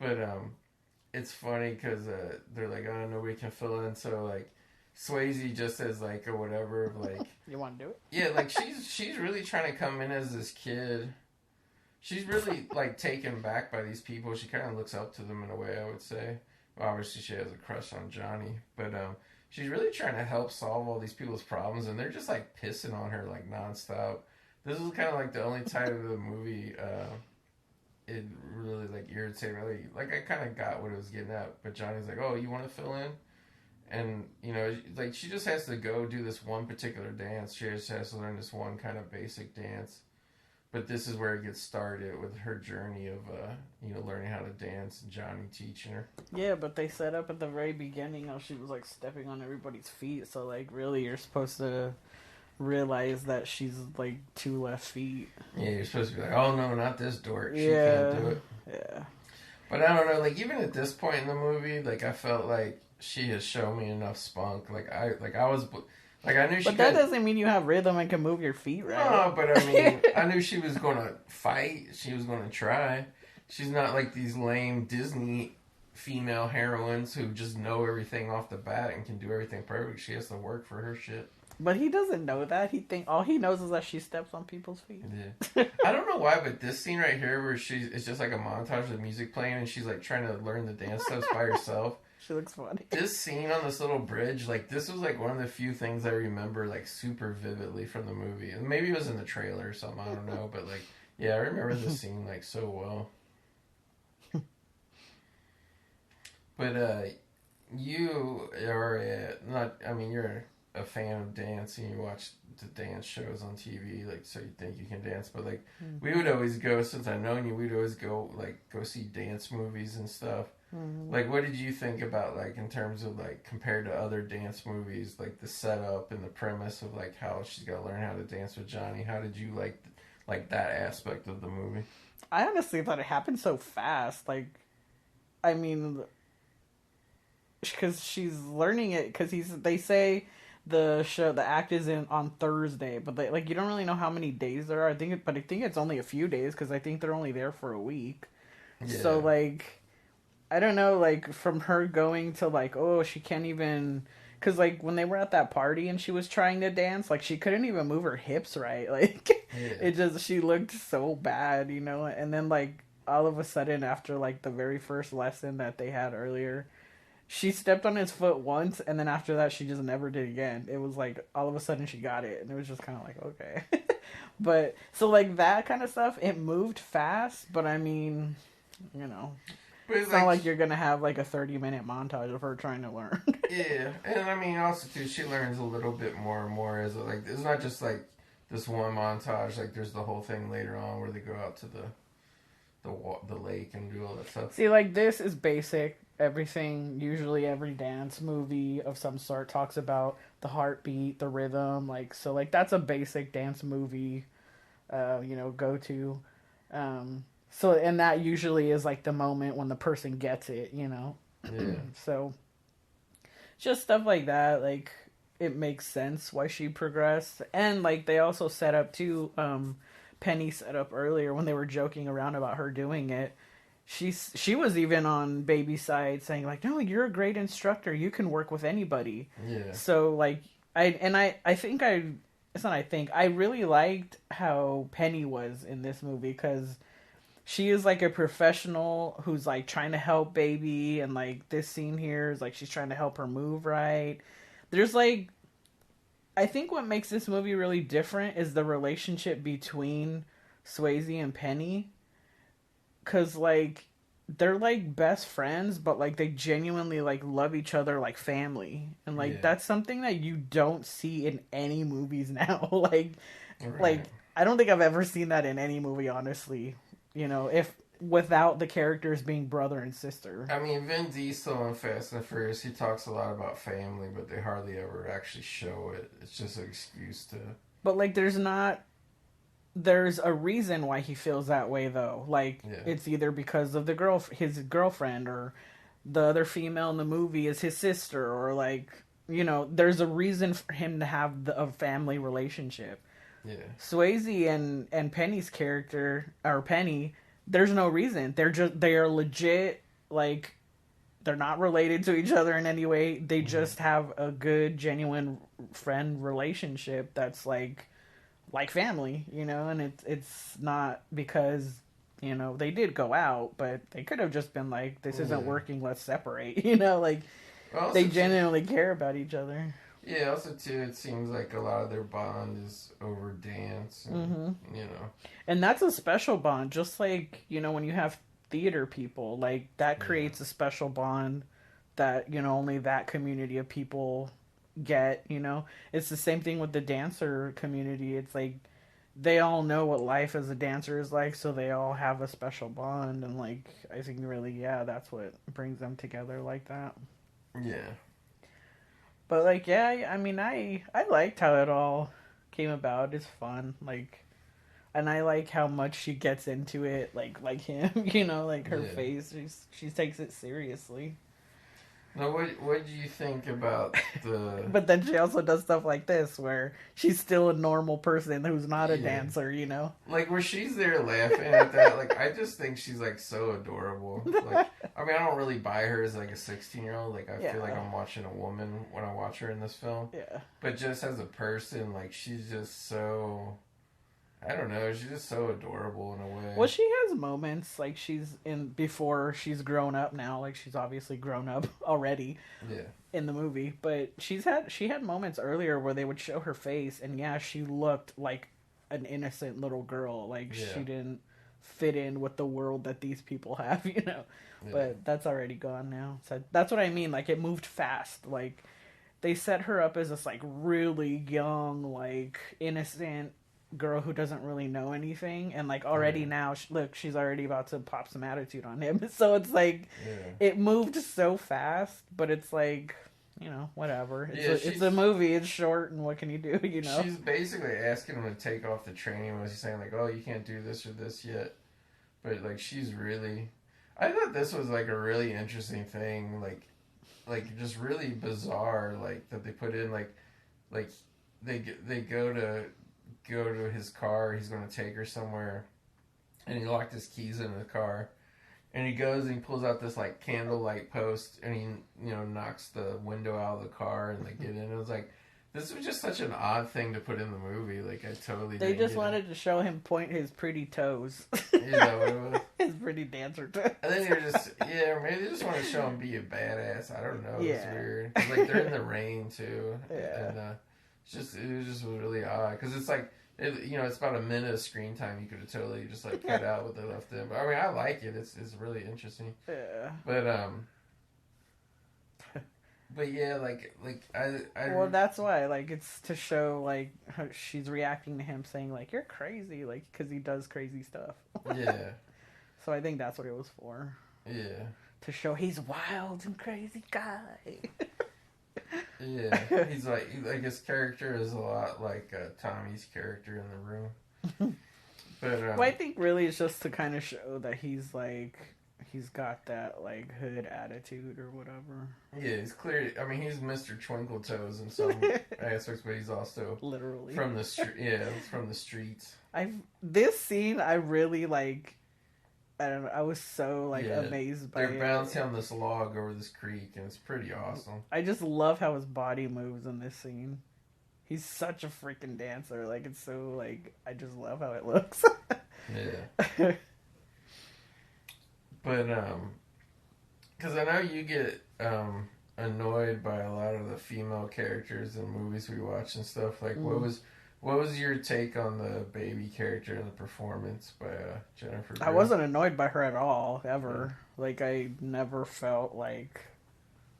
but it's funny because they're like, oh, nobody can fill in. So like, Swayze just says like or whatever of like, You want to do it? yeah, like she's really trying to come in as this kid. She's really like taken back by these people. She kind of looks up to them in a way, I would say. Well, obviously, she has a crush on Johnny, but she's really trying to help solve all these people's problems, and they're just like pissing on her like nonstop. This is kind of like the only time of the movie it really like irritated me. Like I kind of got what it was getting at, but Johnny's like, "Oh, you want to fill in?" And you know, like she just has to go do this one particular dance. She just has to learn this one kind of basic dance. But this is where it gets started with her journey of, you know, learning how to dance and Johnny teaching her. Yeah, but they set up at the very beginning how she was like stepping on everybody's feet. So like, really, you're supposed to realize that she's like 2 left feet. Yeah, you're supposed to be like, oh no, not this dork. She Yeah, can't do it. yeah. But I don't know. Like even at this point in the movie, like I felt like she has shown me enough spunk. I was. Like I knew she. But that doesn't mean you have rhythm and can move your feet right. No, but I mean, I knew she was going to fight. She was going to try. She's not like these lame Disney female heroines who just know everything off the bat and can do everything perfect. She has to work for her shit. But he doesn't know that. All he knows is that she steps on people's feet. Yeah. I don't know why, but this scene right here where it's just like a montage of music playing and she's like trying to learn the dance steps by herself. She looks funny. This scene on this little bridge, like this was like one of the few things I remember like super vividly from the movie. And maybe it was in the trailer or something, I don't know. But like, yeah, I remember this scene like so well. But you are you're a fan of dancing. You watch the dance shows on TV, like so you think you can dance. But like we would always go, since I've known you, we'd always go see dance movies and stuff. Mm-hmm. Like, what did you think about, like, in terms of, like, compared to other dance movies, like, the setup and the premise of, like, how she's got to learn how to dance with Johnny? How did you like that aspect of the movie? I honestly thought it happened so fast. Like, I mean, because she's learning it, because they say the act is on Thursday, but you don't really know how many days there are. I think it's only a few days, because I think they're only there for a week. Yeah. So, like, I don't know, like, from her going to, like, oh, she can't even... Because, like, when they were at that party and she was trying to dance, like, she couldn't even move her hips right. Like, yeah. She looked so bad, you know? And then, like, all of a sudden, after, like, the very first lesson that they had earlier, she stepped on his foot once, and then after that, she just never did again. It was, like, all of a sudden she got it, and it was just kind of like, okay. But, so, like, that kind of stuff, it moved fast, but, I mean, you know... It's not like you're going to have, like, a 30-minute montage of her trying to learn. Yeah. And, I mean, also, too, she learns a little bit more and more as, like, it's not just, like, this one montage. Like, there's the whole thing later on where they go out to the lake and do all that stuff. See, like, this is basic. Everything, usually every dance movie of some sort talks about the heartbeat, the rhythm. Like, so, like, that's a basic dance movie, go to. So, and that usually is, like, the moment when the person gets it, you know? Yeah. So, just stuff like that, like, it makes sense why she progressed. And, like, they also set up, too, Penny set up earlier when they were joking around about her doing it. She was even on Baby's side saying, like, no, you're a great instructor. You can work with anybody. Yeah. So, like, I really liked how Penny was in this movie, because... she is, like, a professional who's, like, trying to help Baby, and, like, this scene here is, like, she's trying to help her move right. There's, like, I think what makes this movie really different is the relationship between Swayze and Penny. Because, like, they're, like, best friends, but, like, they genuinely, like, love each other like family. And, like, that's something that you don't see in any movies now. Like, I don't think I've ever seen that in any movie, honestly. You know, if without the characters being brother and sister. I mean, Vin Diesel in Fast and Furious, he talks a lot about family, but they hardly ever actually show it. It's just an excuse to... But, like, there's not there's a reason why he feels that way, though. Like, it's either because of his girlfriend, or the other female in the movie is his sister, or like, there's a reason for him to have a family relationship. Yeah. Swayze and Penny's character, or Penny, there's no reason. They are legit, like, they're not related to each other in any way. They just have a good, genuine friend relationship that's like family, and it's not because, they did go out, but they could have just been like, this isn't working, let's separate, like, well, they genuinely care about each other. Yeah, also, too, it seems like a lot of their bond is over dance, and, And that's a special bond, just like, when you have theater people, like, that creates a special bond that, only that community of people get, It's the same thing with the dancer community. It's like, they all know what life as a dancer is like, so they all have a special bond, and, like, I think really, that's what brings them together like that. Yeah. But, like, I mean, I liked how it all came about. It's fun, like, and I like how much she gets into it, like him, like her face, she takes it seriously. Now, what do you think about the... But then she also does stuff like this, where she's still a normal person who's not a dancer, Like, where she's there laughing at that, like, I just think she's, like, so adorable. Like, I mean, I don't really buy her as, like, a 16-year-old. Like, I feel like I'm watching a woman when I watch her in this film. Yeah. But just as a person, like, she's just so... I don't know, she's just so adorable in a way. Well, she has moments, like, before she's grown up now, like, she's obviously grown up already in the movie, but she had moments earlier where they would show her face, and she looked like an innocent little girl, like, she didn't fit in with the world that these people have, but that's already gone now, so that's what I mean, like, it moved fast, like, they set her up as this, like, really young, like, innocent girl who doesn't really know anything, and like already now look, she's already about to pop some attitude on him, so it's like it moved so fast, but it's like, whatever, it's a movie, it's short, and what can you do, she's basically asking him to take off the training wheels. He's saying like, oh, you can't do this or this yet, but like she's really, I thought this was like a really interesting thing, like just really bizarre, like that they put in, like they go to his car, he's going to take her somewhere, and he locked his keys in the car, and he goes and he pulls out this like candlelight post, and he knocks the window out of the car, and they get in. It was like, this was just such an odd thing to put in the movie. Like, I totally they just wanted to show him point his pretty toes. You know what it was? His pretty dancer toes. I think they're just maybe they just want to show him be a badass. I don't know. It's weird. Like, they're in the rain too, and it was really odd, because it's like, it's about a minute of screen time. You could have totally just like cut out what they left in. But I mean, I like it. It's really interesting. Yeah. But yeah, like I. Well, that's why, like, it's to show like how she's reacting to him saying like, you're crazy, like, because he does crazy stuff. Yeah. So I think that's what it was for. Yeah. To show he's wild and crazy guy. Yeah, he's like his character is a lot like Tommy's character in The Room. But well, I think really it's just to kind of show that he's got that like hood attitude or whatever. Yeah, he's clear. I mean, he's Mr. Twinkle Toes in some aspects, but he's also literally from the street. Yeah, from the streets. This scene I really like. I don't know. I was so amazed by it. They're bouncing on this log over this creek, and it's pretty awesome. I just love how his body moves in this scene. He's such a freaking dancer. Like, it's so like, I just love how it looks. Yeah. But because I know you get annoyed by a lot of the female characters in movies we watch and stuff. Like, what was your take on the baby character and the performance by Jennifer Grey? I wasn't annoyed by her at all, ever. Yeah. Like, I never felt like...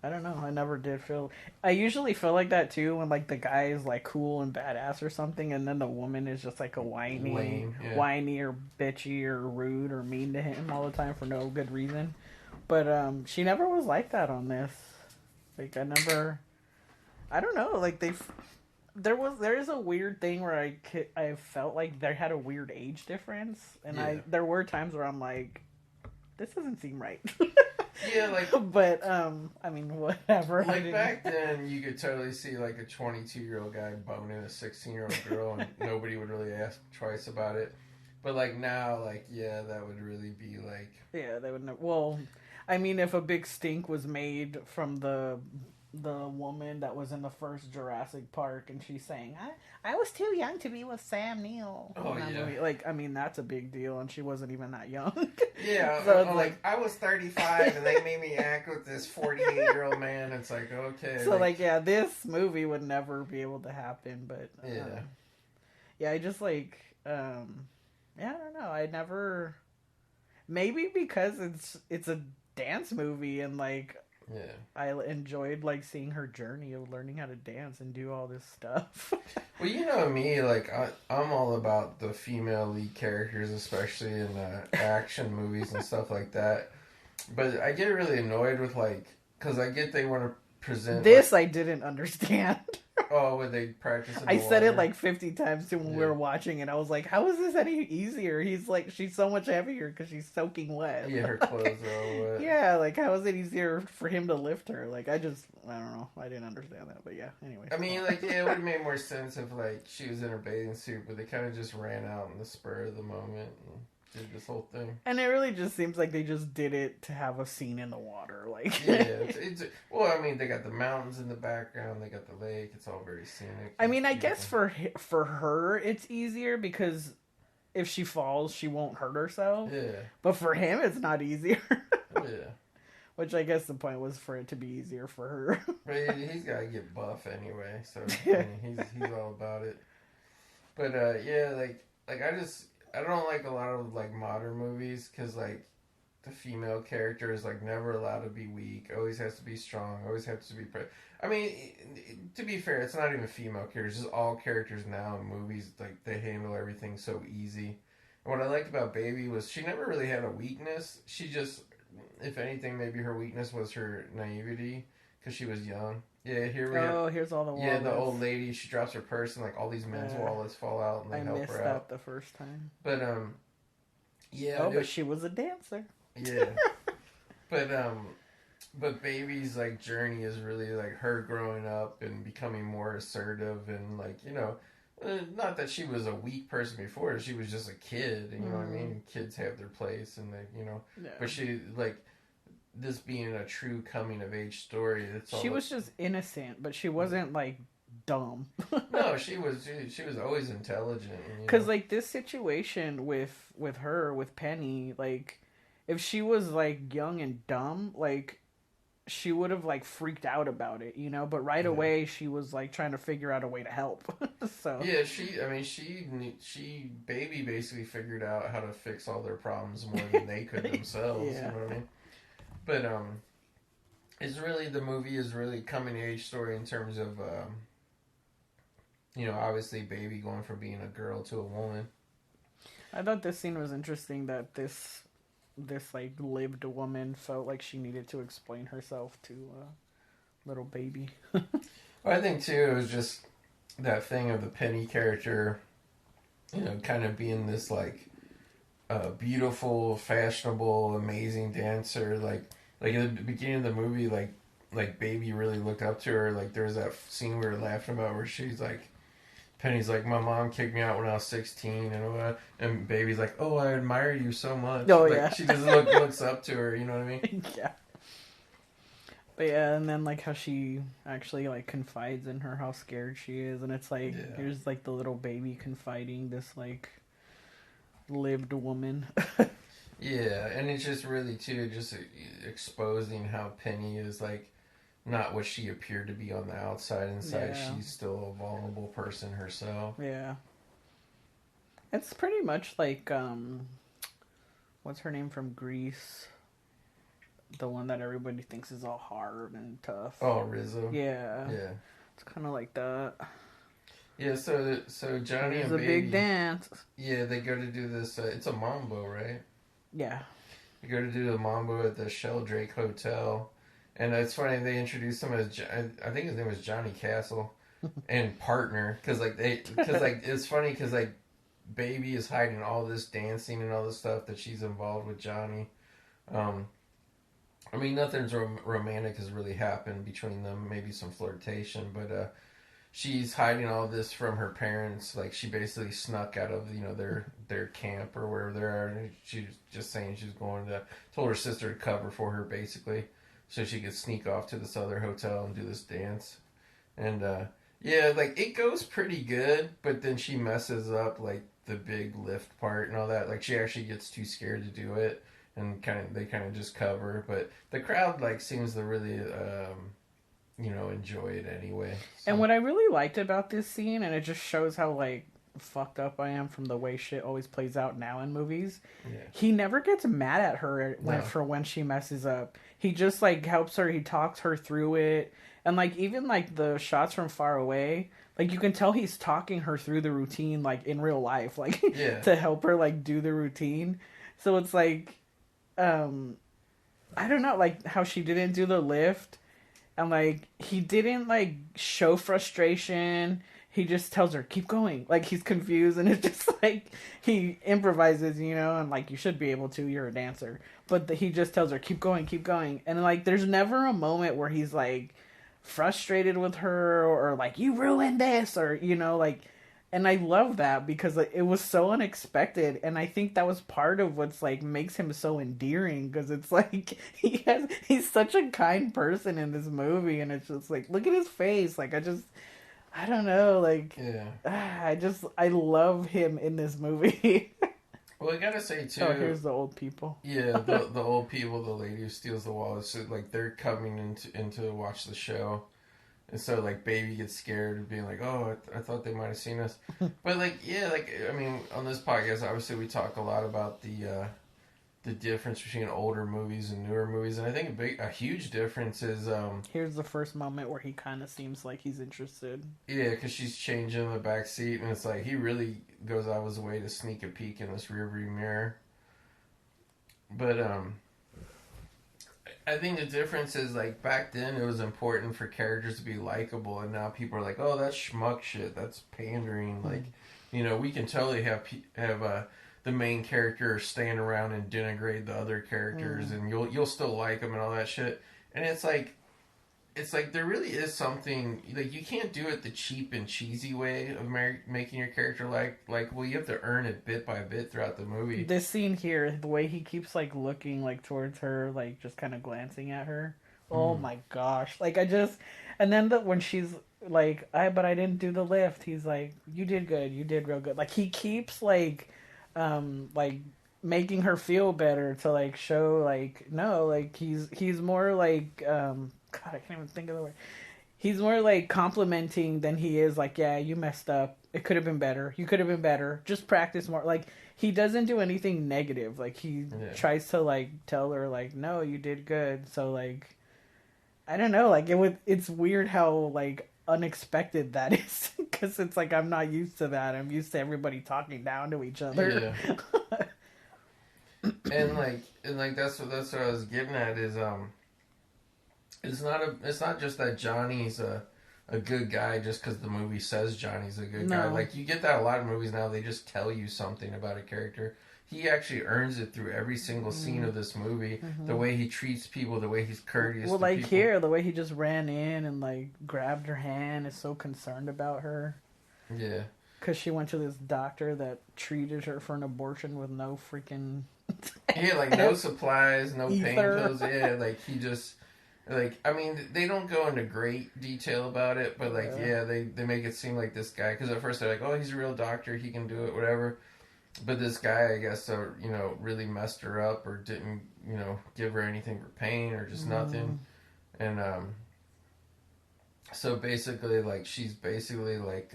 I don't know. I never did feel... I usually feel like that, too, when, like, the guy is, like, cool and badass or something, and then the woman is just, like, a whiny or bitchy or rude or mean to him all the time for no good reason. But she never was like that on this. Like, I don't know. Like, there is a weird thing where I felt like there had a weird age difference, and Yeah. there were times where I'm like, this doesn't seem right. Yeah, like But I mean, whatever. like back then, you could totally see like a 22-year-old guy boning a 16-year-old girl, and nobody would really ask twice about it. But like now, like yeah, that would really be like Yeah, they would know. Well, I mean, if a big stink was made from the woman that was in the first Jurassic Park, and she's saying, I was too young to be with Sam Neill." Oh, in that yeah. movie. Like, I mean, that's a big deal, and she wasn't even that young. yeah. So it's I'm like I was 35, and they made me act with this 48-year-old man. It's like okay, So like, yeah, this movie would never be able to happen. But yeah, yeah, I just like, yeah, I don't know. I never, maybe because it's a dance movie, and like yeah. I enjoyed like seeing her journey of learning how to dance and do all this stuff. Well, you know me, like I'm all about the female lead characters, especially in action movies and stuff like that. But I get really annoyed with like, because I get they want to present This I didn't understand. oh, when they practice in the I said water. it like 50 times too when we Yeah. were watching it. I was like, how is this any easier? He's like, she's so much heavier because she's soaking wet. Yeah, her clothes are all wet. Yeah, like how is it easier for him to lift her? Like I don't know. I didn't understand that, but yeah. Anyway. I mean, like, yeah, it would have made more sense if, like, she was in her bathing suit, but they kind of just ran out in the spur of the moment and did this whole thing. And it really just seems like they just did it to have a scene in the water, like. Yeah, it's well, I mean, they got the mountains in the background, they got the lake, it's all very scenic. I mean, I Beautiful. guess for her it's easier because if she falls, she won't hurt herself. Yeah, But for him, it's not easier. yeah. Which I guess the point was for it to be easier for her. But he's got to get buff anyway, so Yeah. I mean, he's all about it. But yeah, like I don't like a lot of like modern movies because like the female character is like never allowed to be weak, always has to be strong, always has to be. I mean, to be fair, it's not even female characters; just all characters now in movies. Like they handle everything so easy. And what I liked about Baby was she never really had a weakness. She just, if anything, maybe her weakness was her naivety because she was young. Yeah, here we have. Here's all the wallets. Yeah, the old lady, she drops her purse and like all these men's wallets fall out and they I help missed her that out. the first time. But yeah, Oh, but she was a dancer. yeah. But Baby's like journey is really like her growing up and becoming more assertive and like, you know, not that she was a weak person before, she was just a kid, you know what I mean? Kids have their place and they, you know, Yeah. but she like this being a true coming of age story, it's all She was just innocent, but she wasn't like dumb. no, she was always intelligent. You Because know? like this situation with her with Penny, like if she was like young and dumb, like she would have like freaked out about it, you know. But right away, she was like trying to figure out a way to help. So yeah, she Baby basically figured out how to fix all their problems more than they could themselves. Yeah. You know what I mean? But it's really the movie is really coming of age story in terms of you know, obviously Baby going from being a girl to a woman. I thought this scene was interesting that this like lived woman felt like she needed to explain herself to little Baby. Well, I think too it was just that thing of the Penny character, you know, kind of being this like beautiful, fashionable, amazing dancer. Like at the beginning of the movie, like Baby really looked up to her. Like there was that scene we were laughing about where she's like, Penny's like, my mom kicked me out when I was 16, and Baby's like, oh, I admire you so much. Oh, like, yeah. She just looks up to her, you know what I mean? Yeah. But yeah, and then like how she actually like confides in her how scared she is, and it's like here's like the little baby confiding this like lived woman. Yeah, and it's just really too just exposing how Penny is like not what she appeared to be on the outside. Inside, Yeah. she's still a vulnerable person herself. Yeah. It's pretty much like what's her name from Greece? The one that everybody thinks is all hard and tough. Oh, Rizzo. Yeah. Yeah. It's kind of like that. Yeah. So Johnny It's and a Baby. big dance. Yeah, they go to do this. It's a mambo, right? Yeah. They go to do the mambo at the Sheldrake Hotel, and it's funny they introduced him as I think his name was Johnny Castle, and partner, because like it's funny because like Baby is hiding all this dancing and all this stuff that she's involved with Johnny. Um, I mean, nothing's romantic has really happened between them. Maybe some flirtation, but she's hiding all this from her parents. Like she basically snuck out of their camp or wherever they are. And she's just saying she's going to told her sister to cover for her basically, so she could sneak off to this other hotel and do this dance. And yeah, like it goes pretty good, but then she messes up like the big lift part and all that. Like she actually gets too scared to do it, and they kind of just cover. But the crowd like seems to really enjoy it anyway. So. And what I really liked about this scene, and it just shows how like fucked up I am from the way shit always plays out now in movies. Yeah. He never gets mad at her when she messes up. He just like helps her. He talks her through it, and like even like the shots from far away, like you can tell he's talking her through the routine, like in real life, like to help her like do the routine. So it's like, I don't know, like how she didn't do the lift. And, like, he didn't, like, show frustration. He just tells her, keep going. Like, he's confused. And it's just, like, he improvises, and, like, you should be able to. You're a dancer. But he just tells her, keep going, keep going. And, like, there's never a moment where he's, like, frustrated with her or, like, you ruined this. Or, like... And I love that because like, it was so unexpected, and I think that was part of what's like makes him so endearing because it's like he's such a kind person in this movie, and it's just like look at his face, like I don't know, like I love him in this movie. Well, I gotta say too. Oh, here's the old people. Yeah, the old people, the lady who steals the wallet, so like they're coming in to watch the show. And so, like, Baby gets scared of being like, oh, I thought they might have seen us. But, like, yeah, like, I mean, on this podcast, obviously, we talk a lot about the difference between older movies and newer movies. And I think a huge difference is... Here's the first moment where he kind of seems like he's interested. Yeah, because she's changing in the back seat, and it's like, he really goes out of his way to sneak a peek in this rearview mirror. But, I think the difference is, like, back then it was important for characters to be likable, and now people are like, oh, that's schmuck shit, that's pandering. Like, we can totally have the main character stand around and denigrate the other characters, and you'll still like them and all that shit. And it's like there really is something, like, you can't do it the cheap and cheesy way of making your character well, you have to earn it bit by bit throughout the movie. This scene here, the way he keeps, like, looking, like, towards her, like, just kind of glancing at her. Oh, my gosh. Like, and then when she's, like, but I didn't do the lift, he's like, you did good, you did real good. Like, he keeps, like, making her feel better to, like, show, like, no, like, he's more, like, God, I can't even think of the word. He's more like complimenting than he is like, yeah, you messed up. It could have been better. You could have been better. Just practice more. Like, he doesn't do anything negative. Like, he tries to, like, tell her, like, no, you did good. So, like, I don't know. Like, it's weird how, like, unexpected that is. Because it's like, I'm not used to that. I'm used to everybody talking down to each other. Yeah. and that's what I was getting at is, it's not just that Johnny's a good guy just because the movie says Johnny's a good guy. Like, you get that a lot of movies now. They just tell you something about a character. He actually earns it through every single scene of this movie. The way he treats people, the way he's courteous. Well, like people. Here, the way he just ran in and like grabbed her hand, is so concerned about her. Yeah. Because she went to this doctor that treated her for an abortion with no freaking... yeah, like no supplies, no pain pills. Yeah, like he just... Like, I mean, they don't go into great detail about it, but, like, they make it seem like this guy, because at first they're like, oh, he's a real doctor, he can do it, whatever. But this guy, I guess, really messed her up or didn't, give her anything for pain or just nothing. And, so basically, like, she's basically, like,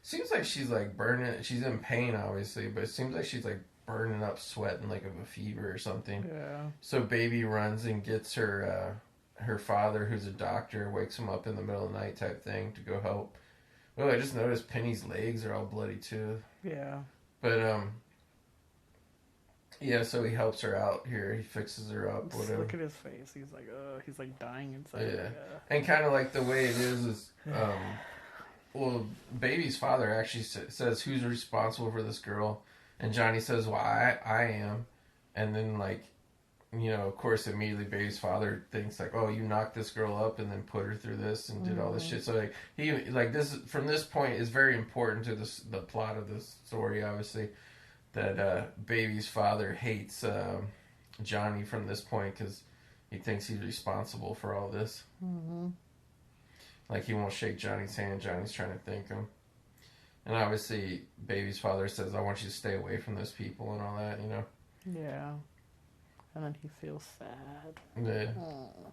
seems like she's, like, burning, she's in pain, obviously, but it seems like she's, like, burning up, sweating, like, of a fever or something. Yeah. So Baby runs and gets her father, who's a doctor, wakes him up in the middle of the night type thing to go help. Oh, I just noticed Penny's legs are all bloody too. Yeah. But, yeah, so he helps her out here. He fixes her up, whatever. Look at his face. He's like dying inside. Yeah. And kind of like the way it is, well, baby's father actually says who's responsible for this girl, and Johnny says, "Well, I am," and then like, you know, of course, immediately baby's father thinks like, "Oh, you knocked this girl up and then put her through this and did all this shit." So like he like this from this point is very important to the plot of this story, obviously, that baby's father hates Johnny from this point because he thinks he's responsible for all this. Mm-hmm. Like he won't shake Johnny's hand. Johnny's trying to thank him. And obviously, baby's father says, "I want you to stay away from those people," and all that, you know? Yeah. And then he feels sad. Yeah. Aww.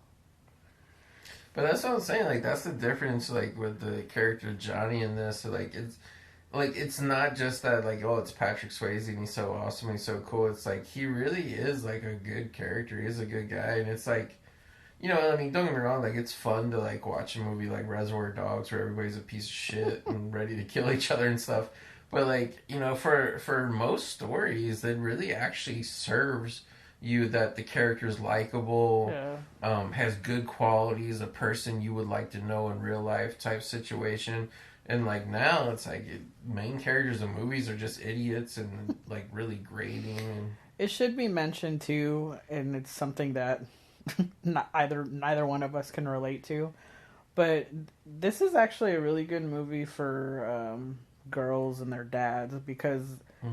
But that's what I'm saying. Like, that's the difference, like, with the character Johnny in this. So, like, it's not just that, like, oh, it's Patrick Swayze and he's so awesome and he's so cool. It's like, he really is, like, a good character. He's a good guy. And it's like, you know, I mean, don't get me wrong. Like, it's fun to, like, watch a movie like Reservoir Dogs where everybody's a piece of shit and ready to kill each other and stuff. But, like, you know, for most stories, it really actually serves you that the character's likable, has good qualities, a person you would like to know in real life type situation. And like now, it's like main characters in movies are just idiots and like really grating. And it should be mentioned too, and it's something that neither one of us can relate to. But this is actually a really good movie for girls and their dads because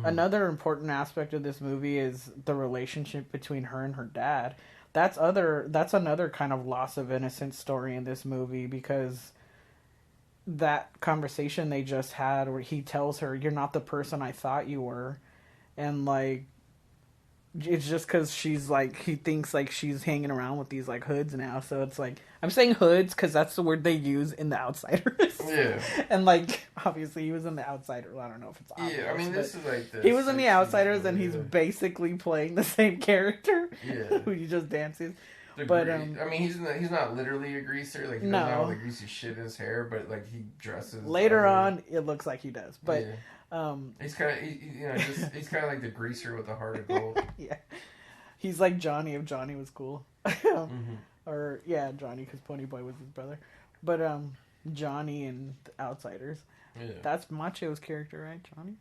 another important aspect of this movie is the relationship between her and her dad. That's another kind of loss of innocence story in this movie because that conversation they just had where he tells her, "You're not the person I thought you were," and like it's just because she's like he thinks like she's hanging around with these like hoods now, so it's like I'm saying hoods because that's the word they use in The Outsiders. Yeah, and like obviously he was in The Outsiders. I don't know if it's obvious, yeah. I mean, this is like this. He was in The Outsiders, and he's yeah. basically playing the same character. Yeah, who he just dances. But I mean, he's not literally a greaser. Like he doesn't have all the greasy shit in his hair, but like he dresses. Later on, it looks like he does, but. Yeah. He's kind of, he's kind of like the greaser with a heart of gold. Yeah, he's like Johnny if Johnny was cool, or yeah, Johnny because Ponyboy was his brother. But Johnny and the Outsiders, that's Macchio's character, right? Johnny?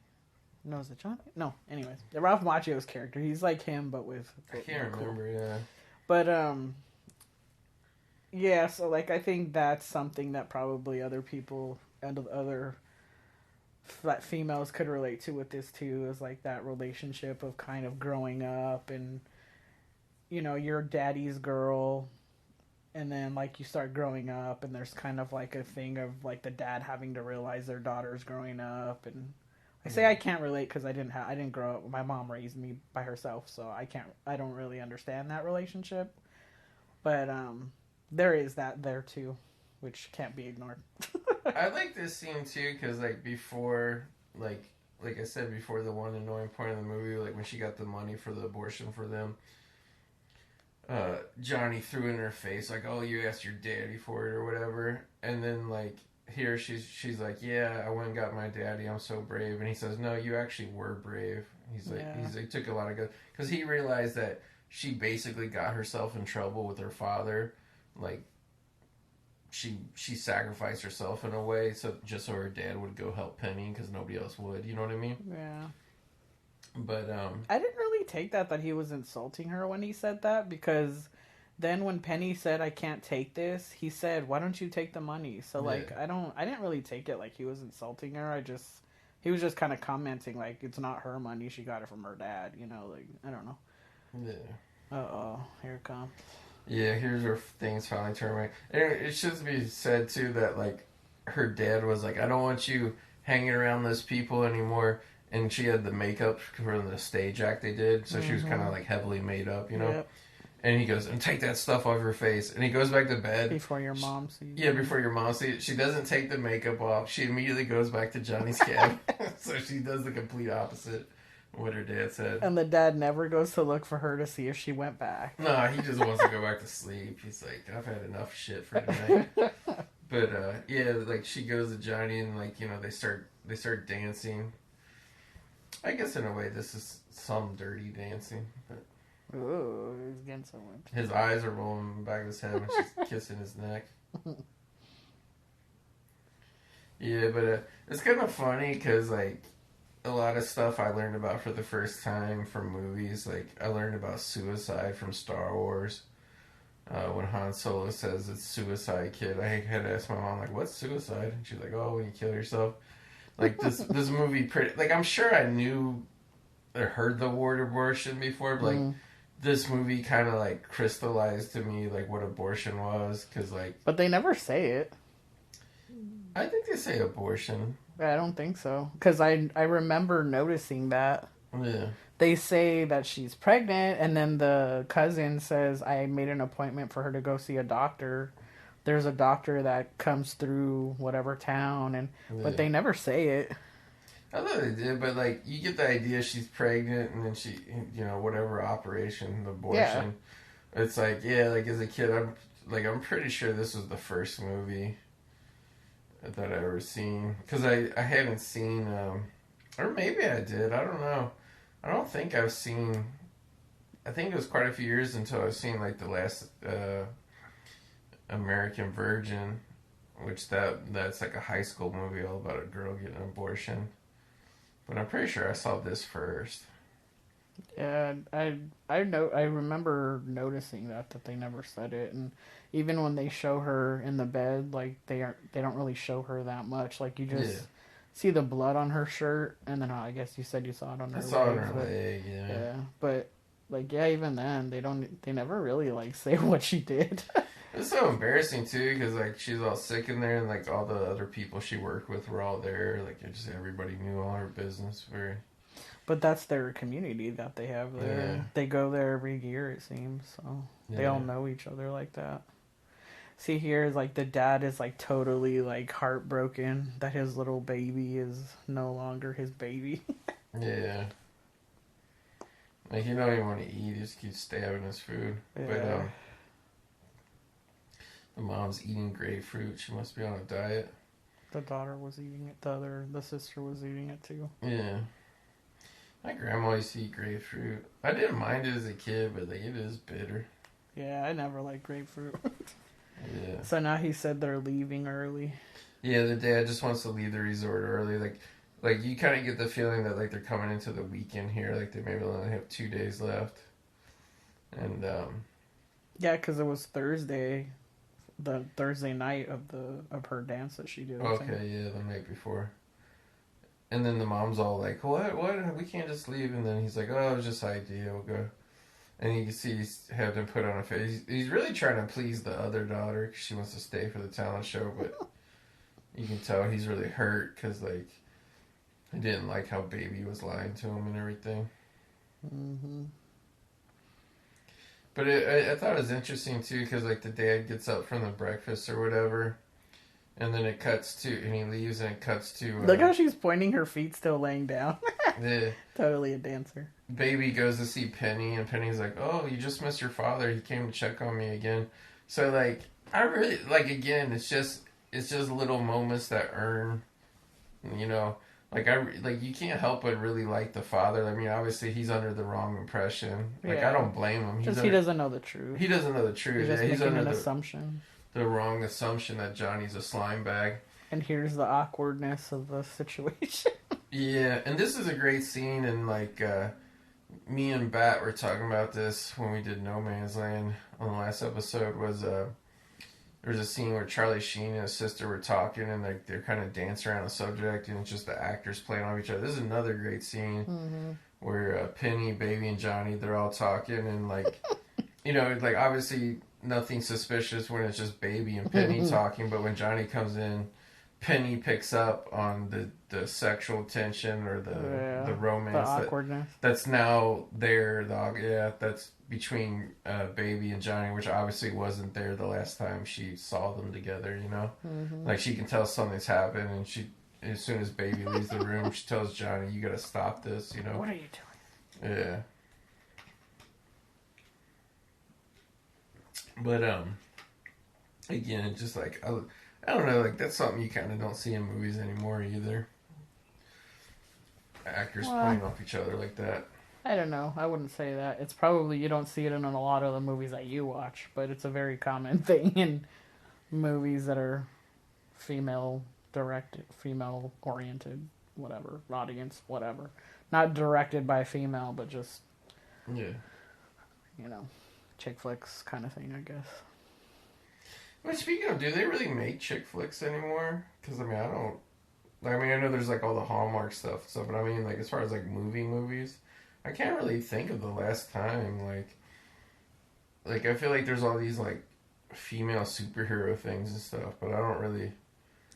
No, is it Johnny? No. Anyways, Ralph Macchio's character. He's like him, but with. I can't remember. Yeah. But yeah. So like, I think that's something that probably other people and other. That females could relate to with this too is like that relationship of kind of growing up and you know you're daddy's girl and then like you start growing up and there's kind of like a thing of like the dad having to realize their daughter's growing up. And I say I can't relate because I didn't grow up. My mom raised me by herself, so I don't really understand that relationship, but there is that there too, which can't be ignored. I like this scene too because like before, like I said before, the one annoying point of the movie, like when she got the money for the abortion for them, Johnny threw in her face like, "Oh, you asked your daddy for it or whatever," and then like here she's like, "Yeah, I went and got my daddy. I'm so brave," and he says, "No, you actually were brave." He's like, he took a lot of good because he realized that she basically got herself in trouble with her father, like. She sacrificed herself in a way so her dad would go help Penny because nobody else would. You know what I mean? Yeah. But I didn't really take that he was insulting her when he said that because then when Penny said I can't take this, he said why don't you take the money? So like I didn't really take it like he was insulting her. He was just kind of commenting like it's not her money, she got it from her dad. You know, like I don't know. Yeah. Here it comes. Yeah, here's where things finally turn around. And it should be said, too, that, like, her dad was like, I don't want you hanging around those people anymore. And she had the makeup from the stage act they did, so she was kind of, like, heavily made up, you know? Yep. And he goes, and take that stuff off your face. And he goes back to bed. Before your mom sees Yeah, before your mom sees it. She doesn't take the makeup off. She immediately goes back to Johnny's cab. So she does the complete opposite. What her dad said. And the dad never goes to look for her to see if she went back. No, he just wants to go back to sleep. He's like, I've had enough shit for tonight. But yeah, like she goes to Johnny and like, you know, they start dancing. I guess in a way this is some dirty dancing. But ooh, he's getting somewhere. His eyes are rolling in the back of his head when she's kissing his neck. Yeah, but it's kind of funny because like a lot of stuff I learned about for the first time from movies. Like I learned about suicide from Star Wars. When Han Solo says it's suicide, kid, I had to ask my mom like, "What's suicide?" And she's like, "Oh, when you kill yourself." Like this movie, pretty like I'm sure I knew or heard the word abortion before, but like this movie kind of like crystallized to me like what abortion was, because like. But they never say it. I think they say abortion. I don't think so. Because I remember noticing that. Yeah. They say that she's pregnant, and then the cousin says, I made an appointment for her to go see a doctor. There's a doctor that comes through whatever town, but they never say it. I thought they did, but like you get the idea she's pregnant, and then she, whatever operation, abortion. Yeah. It's like, yeah, like as a kid, I'm pretty sure this was the first movie that I ever seen, because I hadn't seen, or maybe I did. I don't know. I don't think I've seen. I think it was quite a few years until I've seen like the last American Virgin, which that's like a high school movie all about a girl getting an abortion. But I'm pretty sure I saw this first. Yeah, I remember noticing that they never said it, and even when they show her in the bed, like they don't really show her that much. Like you just see the blood on her shirt, and then I guess you said you saw it on her leg. I saw it on her leg, yeah. Yeah, but like even then they never really like say what she did. It's so embarrassing too, because like she's all sick in there, and like all the other people she worked with were all there. Like just everybody knew all her business. But that's their community that they have there. Yeah. They go there every year, it seems. So they all know each other like that. See here, like the dad is like totally like heartbroken that his little baby is no longer his baby. Yeah. Like he don't even want to eat. He just keeps stabbing his food. Yeah. But the mom's eating grapefruit. She must be on a diet. The daughter was eating it. The sister was eating it too. Yeah. My grandma used to eat grapefruit. I didn't mind it as a kid, but like it is bitter. Yeah, I never liked grapefruit. Yeah. So now he said they're leaving early. Yeah, the dad just wants to leave the resort early. Like you kind of get the feeling that like they're coming into the weekend here. Like they maybe only have 2 days left. And yeah, because it was Thursday, the Thursday night of her dance that she did. Okay, yeah, the night before. And then the mom's all like, what? We can't just leave. And then he's like, oh, it was just an idea. We'll go. And you can see he's having him put on a face. He's really trying to please the other daughter because she wants to stay for the talent show. But you can tell he's really hurt because, like, he didn't like how Baby was lying to him and everything. Mm-hmm. But I thought it was interesting, too, because, like, the dad gets up from the breakfast or whatever. And then it cuts to, and he leaves, and it cuts to. Look how she's pointing her feet, still laying down. Yeah. Totally a dancer. Baby goes to see Penny, and Penny's like, "Oh, you just missed your father. He came to check on me again." So, like, I really again. It's just little moments that earn, like you can't help but really like the father. I mean, obviously he's under the wrong impression. Like I don't blame him. Because he doesn't know the truth. He doesn't know the truth. He's making an assumption. The wrong assumption that Johnny's a slime bag. And here's the awkwardness of the situation. Yeah, and this is a great scene, and like me and Bat were talking about this when we did No Man's Land on the last episode. Was there's a scene where Charlie Sheen and his sister were talking, and they're kind of dancing around the subject, and it's just the actors playing off each other. This is another great scene where Penny, Baby, and Johnny, they're all talking, and like like obviously nothing suspicious when it's just Baby and Penny talking, but when Johnny comes in, Penny picks up on the sexual tension or the romance, the awkwardness that's now there. That's between Baby and Johnny, which obviously wasn't there the last time she saw them together. Like she can tell something's happened, and she, as soon as Baby leaves the room, she tells Johnny, "You got to stop this." What are you doing? Yeah. But again, it's just like I don't know, like that's something you kind of don't see in movies anymore either. Actors playing off each other like that. I don't know. I wouldn't say that. It's probably you don't see it in a lot of the movies that you watch, but it's a very common thing in movies that are female directed, female oriented, whatever, audience, whatever. Not directed by a female, but just, Yeah. Chick flicks kind of thing, I guess. But speaking of, do they really make chick flicks anymore? Because, I mean, I know there's, like, all the Hallmark stuff, but I mean, like, as far as, like, movies, I can't really think of the last time, like, I feel like there's all these, like, female superhero things and stuff, but I don't really...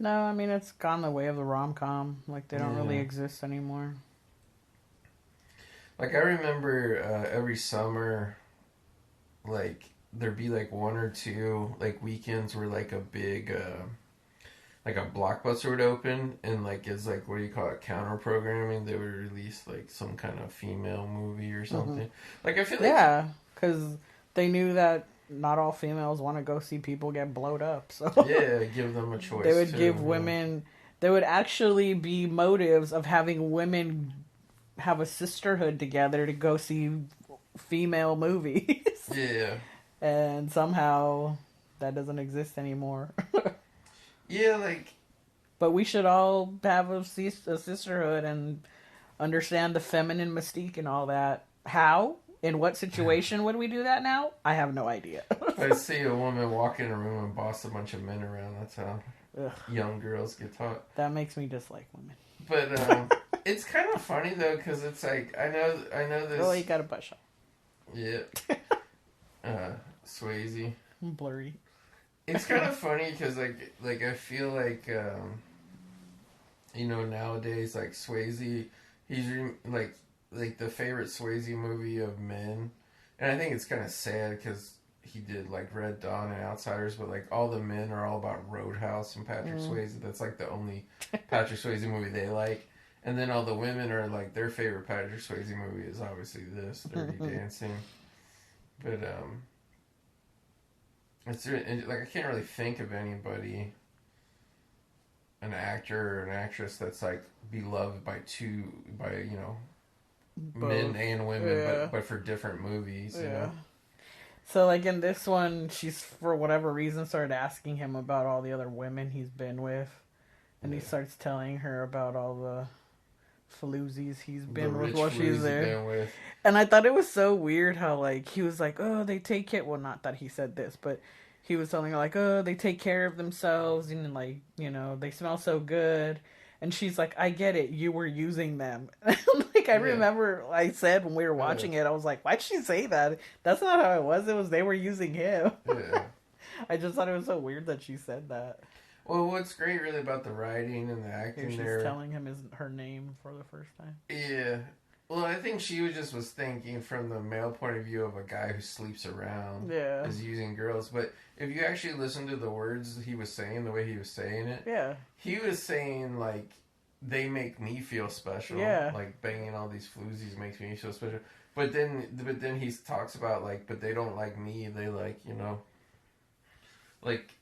No, I mean, it's gone the way of the rom-com. Like, they don't really exist anymore. Like, I remember every summer, like, there'd be, like, one or two, like, weekends where, like, a big, like, a Blockbuster would open, and, like, it's, like, what do you call it, counter-programming, they would release, like, some kind of female movie or something. Mm-hmm. Like, I feel like... Yeah, because they knew that not all females want to go see people get blowed up, so... Yeah, give them a choice, They would give women... There would actually be motives of having women have a sisterhood together to go see female movies. Yeah. And somehow that doesn't exist anymore. Yeah, like... But we should all have a sisterhood and understand the feminine mystique and all that. How? In what situation would we do that now? I have no idea. I see a woman walk in a room and boss a bunch of men around. That's how young girls get taught. That makes me dislike women. But it's kind of funny though, because it's like I know this. Oh, you got a butt shot. Yeah. Swayze. Blurry. It's kind of funny because like I feel like nowadays like Swayze, he's like the favorite Swayze movie of men, and I think it's kind of sad because he did like Red Dawn and Outsiders, but like all the men are all about Roadhouse and Patrick Swayze. That's like the only Patrick Swayze movie they like, and then all the women are like their favorite Patrick Swayze movie is obviously this Dirty Dancing, but it's like I can't really think of anybody, an actor or an actress that's like beloved by men and women, but for different movies. You know? So like in this one, she's for whatever reason started asking him about all the other women he's been with, and he starts telling her about all the floozies he's been with while she's there. And I thought it was so weird how like he was like, oh, they take care. Well, not that he said this, but he was telling her like, oh, they take care of themselves and like they smell so good. And she's like, I get it. You were using them. Like, I remember I said when we were watching it, I was like, why'd she say that? That's not how it was. It was they were using him. Yeah. I just thought it was so weird that she said that. Well, what's great really about the writing and the acting she's there... telling him her name for the first time. Yeah. Well, I think she was thinking from the male point of view of a guy who sleeps around. Yeah. Is using girls. But if you actually listen to the words he was saying, the way he was saying it... Yeah. He was saying, like, they make me feel special. Yeah. Like, banging all these floozies makes me feel special. But then he talks about, like, but they don't like me. They like,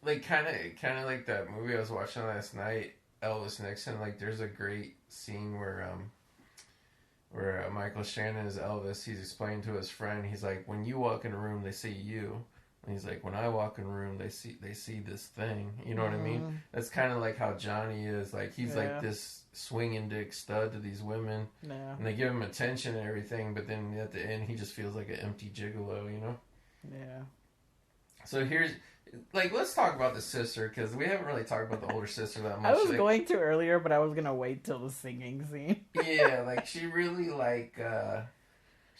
like kind of like that movie I was watching last night, Elvis Nixon. Like, there's a great scene where Michael Shannon is Elvis. He's explaining to his friend. He's like, when you walk in a room, they see you. And he's like, when I walk in a room, they see this thing. You know what I mean? That's kind of like how Johnny is. Like, he's like this swinging dick stud to these women. Yeah. And they give him attention and everything, but then at the end, he just feels like an empty gigolo, Yeah. So let's talk about the sister, because we haven't really talked about the older sister that much. I was going to earlier, but I was going to wait till the singing scene. Yeah, like, she really, like, I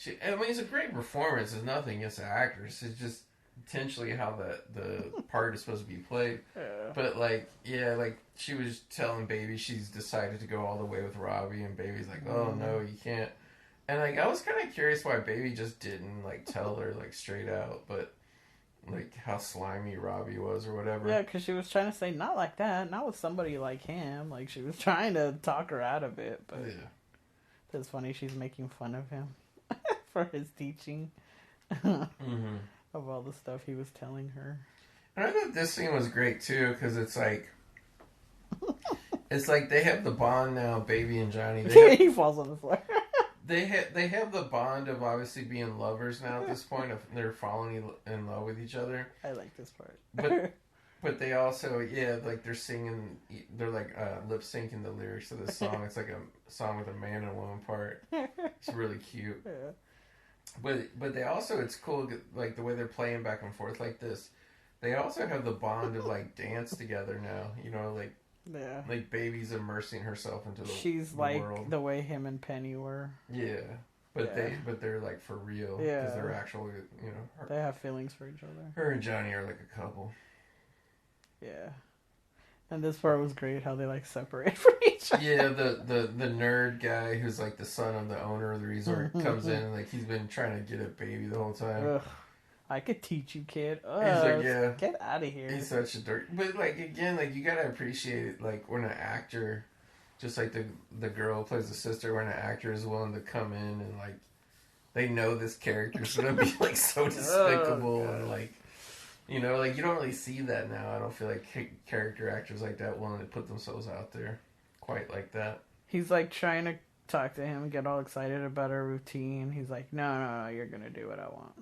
mean, it's a great performance. It's nothing against the actress. It's just potentially how the part is supposed to be played. Yeah. But, like, like, she was telling Baby she's decided to go all the way with Robbie, and Baby's like, oh, no, you can't. And, like, I was kind of curious why Baby just didn't, like, tell her, like, straight out, but... like how slimy Robbie was or whatever. Yeah, because she was trying to say, not like that, not with somebody like him. Like, she was trying to talk her out of it, but it's funny she's making fun of him for his teaching of all the stuff he was telling her. And I thought this scene was great too, because it's like they have the bond now, Baby and Johnny. He falls on the floor. They have the bond of obviously being lovers now at this point. They're falling in love with each other. I like this part. But they also, yeah, like they're singing, they're like lip syncing the lyrics of the song. It's like a song with a man and woman part. It's really cute. Yeah. But they also, it's cool, like the way they're playing back and forth like this. They also have the bond of like dance together now. You know, like Yeah. like Baby's immersing herself into She's the like world. the way him and Penny were. Yeah. But Yeah. they're like for real. Yeah. Because they're actual, you know. They have feelings for each other. Her and Johnny are like a couple. Yeah. And this part was great, how they like separate from each other. Yeah, the nerd guy who's like the son of the owner of the resort comes in and like he's been trying to get a baby the whole time. Ugh. I could teach you, kid. Ugh, He's like, yeah. Get out of here. He's such a dirt. But like again, like you gotta appreciate it, like when an actor, just like the girl who plays the sister, when an actor is willing to come in and like they know this character's gonna be like so despicable and like, you know, like you don't really see that now. I don't feel like character actors like that willing to put themselves out there quite like that. He's like trying to talk to him and get all excited about our routine. He's like, no, you're gonna do what I want.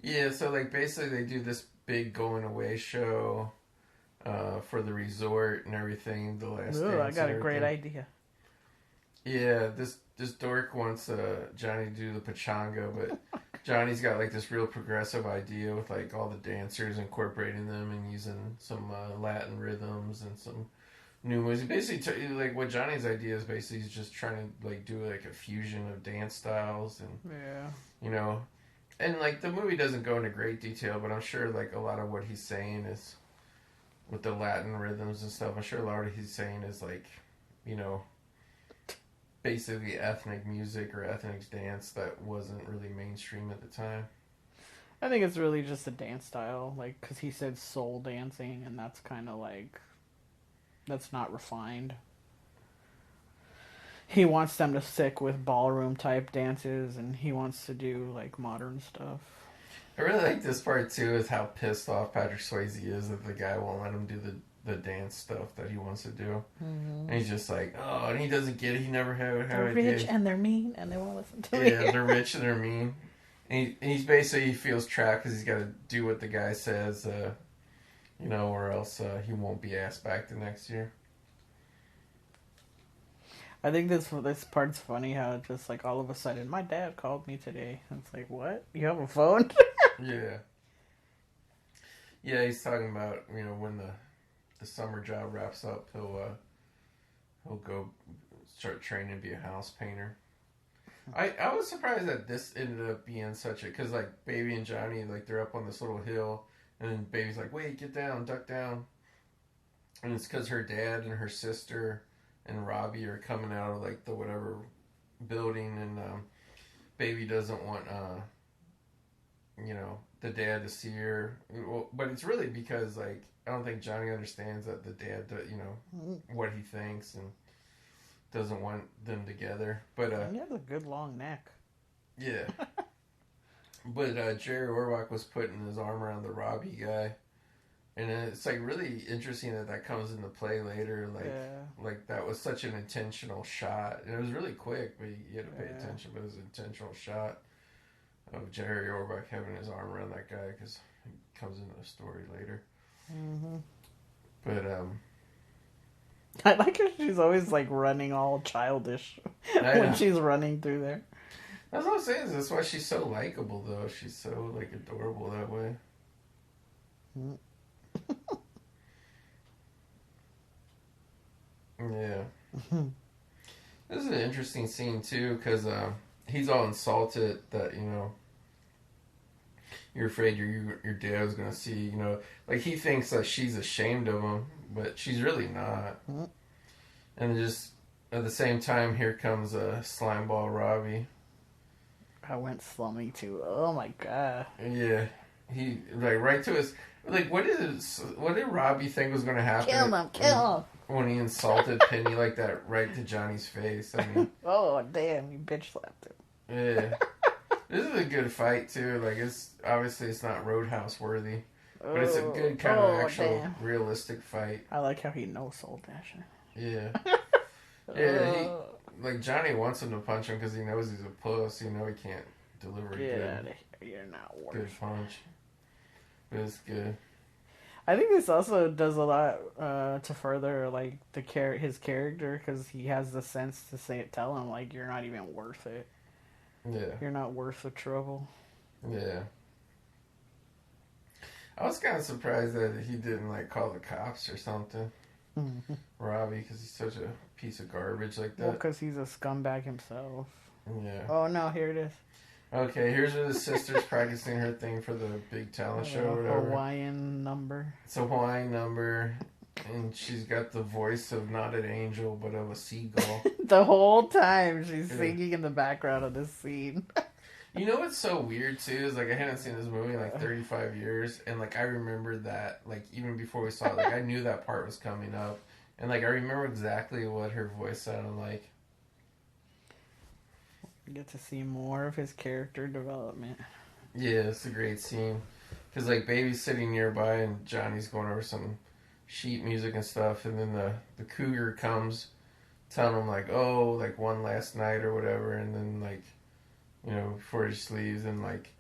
Yeah, so like basically they do this big going away show for the resort and everything. The last Ooh, I got a great idea. Yeah, this dork wants Johnny to do the pachanga, but Johnny's got like this real progressive idea with like all the dancers incorporating them and using some Latin rhythms and some new music. Basically, like what Johnny's idea is basically he's just trying to like do like a fusion of dance styles and you know. And, like, the movie doesn't go into great detail, but I'm sure, like, a lot of what he's saying is, with the Latin rhythms and stuff, I'm sure a lot of what he's saying is, like, you know, basically ethnic music or ethnic dance that wasn't really mainstream at the time. I think it's really just a dance style, like, because he said soul dancing, and that's kind of, like, that's not refined. He wants them to stick with ballroom type dances, and he wants to do like modern stuff. I really like this part too, is how pissed off Patrick Swayze is that the guy won't let him do the dance stuff that he wants to do. Mm-hmm. And he's just like, oh, and he doesn't get it. He never had they're rich and they're mean, and they won't listen to me. Yeah, they're rich and they're mean. And he's basically, he feels trapped because he's got to do what the guy says, you know, or else he won't be asked back the next year. I think this part's funny how it just like all of a sudden my dad called me today. It's like, what? You have a phone? Yeah. Yeah, he's talking about, you know, when the summer job wraps up, he'll go start training to be a house painter. I was surprised that this ended up being such a, because like Baby and Johnny, like they're up on this little hill and then Baby's like, wait, get down, duck down. And it's because her dad and her sister and Robbie are coming out of like the whatever building, and Baby doesn't want you know, the dad to see her. Well, but it's really because like I don't think Johnny understands that the dad, you know, what he thinks and doesn't want them together. But he has a good long neck. Yeah. But Jerry Orbach was putting his arm around the Robbie guy. And it's like really interesting that comes into play later. Like that was such an intentional shot, and it was really quick, but you had to pay attention. But it was an intentional shot of Jerry Orbach having his arm around that guy because it comes into the story later. Mm-hmm. But I like her. She's always like running all childish when she's running through there. That's what I'm saying. That's why she's so likable, though. She's so like adorable that way. Mm. Yeah. This is an interesting scene too, because he's all insulted that, you know, you're afraid your dad's gonna see, you know, like he thinks that she's ashamed of him, but she's really not. And just at the same time, here comes Slimeball Robbie. I went slummy too. Oh my god. Yeah, he like right to his. Like, what did Robbie think was going to happen? Kill him. When he insulted Penny like that right to Johnny's face. I mean... Oh, damn, you bitch slapped him. Yeah. This is a good fight, too. Like, it's not Roadhouse worthy. But it's a good kind of actual realistic fight. I like how he no-soul Dasher. Yeah. Yeah, like, Johnny wants him to punch him because he knows he's a puss. You know he can't deliver a Get out of here. You're not worth good punch. It was good. I think this also does a lot to further like his character because he has the sense to tell him like you're not even worth it. Yeah. You're not worth the trouble. Yeah. I was kind of surprised that he didn't like call the cops or something. Mm-hmm. Robbie, because he's such a piece of garbage like that. Well, because he's a scumbag himself. Yeah. Oh no, here it is. Okay, here's where the sister's practicing her thing for the big talent show or whatever. Hawaiian number. It's a Hawaiian number, and she's got the voice of not an angel, but of a seagull. The whole time she's singing in the background of this scene. You know what's so weird too is like I hadn't seen this movie in like 35 years, and like I remember that like even before we saw it, like I knew that part was coming up, and like I remember exactly what her voice sounded like. We get to see more of his character development. Yeah, it's a great scene because like Baby's sitting nearby and Johnny's going over some sheet music and stuff, and then the cougar comes, telling him like, oh, like one last night or whatever, and then like, you know, before he leaves, and like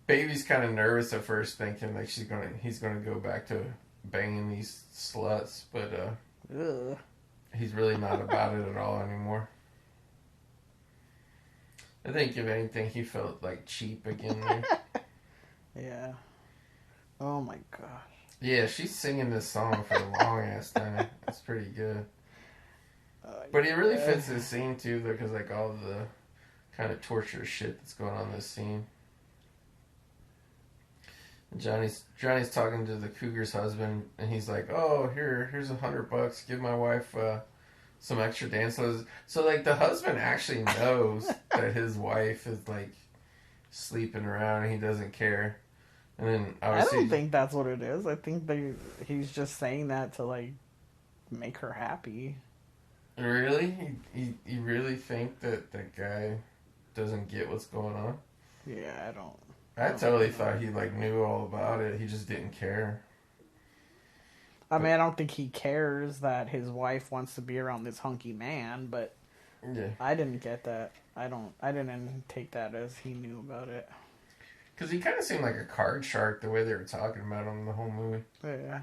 Baby's kind of nervous at first, thinking like he's gonna go back to banging these sluts, but Ugh. he's really not about it at all anymore. I think if anything, he felt like cheap again there. Yeah. Oh my gosh. Yeah, she's singing this song for a long ass time. It's pretty good. But it really fits this scene too, though, because like all the kind of torture shit that's going on in this scene. And Johnny's talking to the cougar's husband, and he's like, "Oh, here's $100. Give my wife some extra dance clothes." So like the husband actually knows that his wife is like sleeping around, and he doesn't care. And then obviously, I don't think that's what it is. I think he's just saying that to like make her happy. Really, you really think that that guy doesn't get what's going on? Yeah, I don't. I totally thought he like knew all about it. He just didn't care. I mean, I don't think he cares that his wife wants to be around this hunky man, but Yeah, I didn't get that. I didn't take that as he knew about it. because he kind of seemed like a card shark the way they were talking about him the whole movie. Yeah.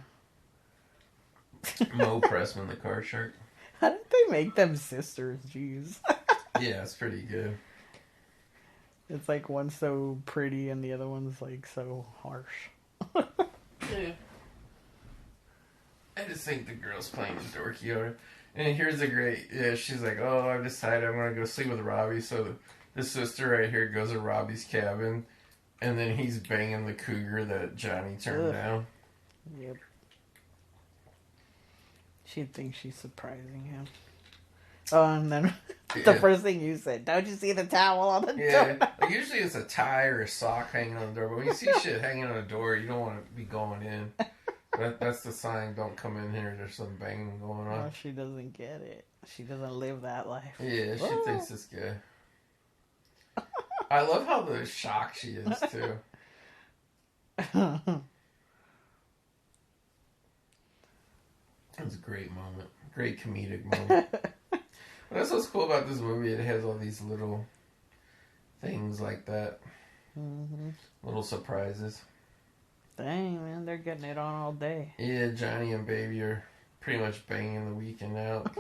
Mo Pressman, the card shark. How did they make them sisters? Jeez. Yeah, it's pretty good. It's like one's so pretty and the other one's like so harsh. Yeah. I just think the girl's playing the dorky on her. And here's a great, she's like, oh, I've decided I'm going to go sleep with Robbie. So the sister right here goes to Robbie's cabin, and then he's banging the cougar that Johnny turned down. Yep. She thinks she's surprising him. Oh, and then the first thing you said, don't you see the towel on the door? Like usually it's a tie or a sock hanging on the door, but when you see shit hanging on the door, you don't want to be going in. That's the sign, don't come in here, there's some banging going on. Oh, she doesn't get it. She doesn't live that life. Yeah, she thinks it's good. I love how the shocked she is, too. It was a great moment. Great comedic moment. That's what's cool about this movie. It has all these little things like that. Mm-hmm. Little surprises. Dang, man, they're getting it on all day. Yeah, Johnny and Baby are pretty much banging the weekend out.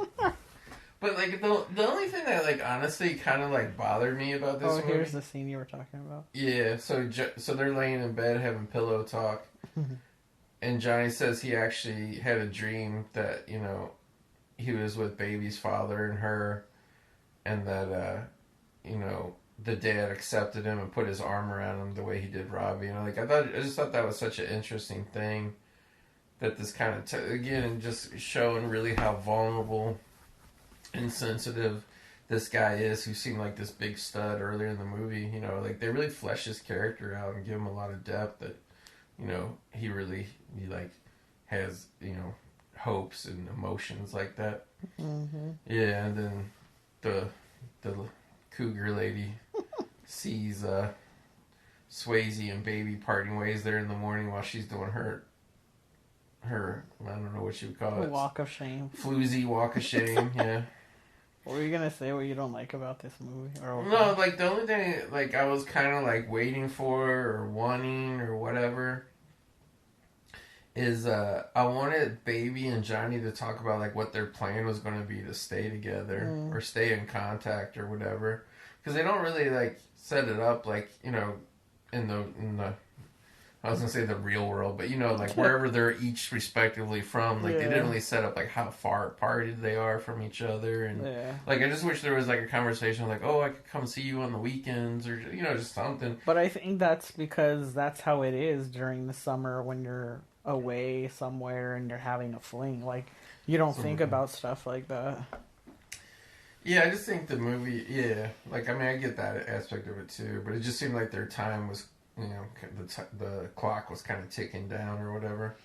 But, like, the only thing that, like, honestly kind of, like, bothered me about this movie... here's the scene you were talking about. Yeah, so they're laying in bed having pillow talk. And Johnny says he actually had a dream that, you know, he was with Baby's father and her, and that, you know, the dad accepted him and put his arm around him the way he did Robbie. You know, like, I just thought that was such an interesting thing, that this kind of, again, just showing really how vulnerable and sensitive this guy is, who seemed like this big stud earlier in the movie. You know, like, they really flesh his character out and give him a lot of depth that, you know, he like has, you know, hopes and emotions like that. Mm-hmm. Yeah, and then the cougar lady sees Swayze and Baby parting ways there in the morning while she's doing her I don't know what you would call it. Walk of shame. Floozy walk of shame, yeah. What were you gonna say what you don't like about this movie? No, like, the only thing, like, I was kind of, like, waiting for or wanting or whatever is I wanted Baby and Johnny to talk about like what their plan was going to be to stay together or stay in contact or whatever, because they don't really like set it up like, you know, in the I was gonna say the real world, but you know, like wherever they're each respectively from, like they didn't really set up like how far apart they are from each other, and like I just wish there was like a conversation like, oh, I could come see you on the weekends, or you know, just something. But I think that's because that's how it is during the summer when you're away somewhere and you're having a fling. Like you don't think about stuff like that. Yeah, I just think the movie. Yeah, like I mean, I get that aspect of it too, but it just seemed like their time was. You know, the clock was kind of ticking down or whatever.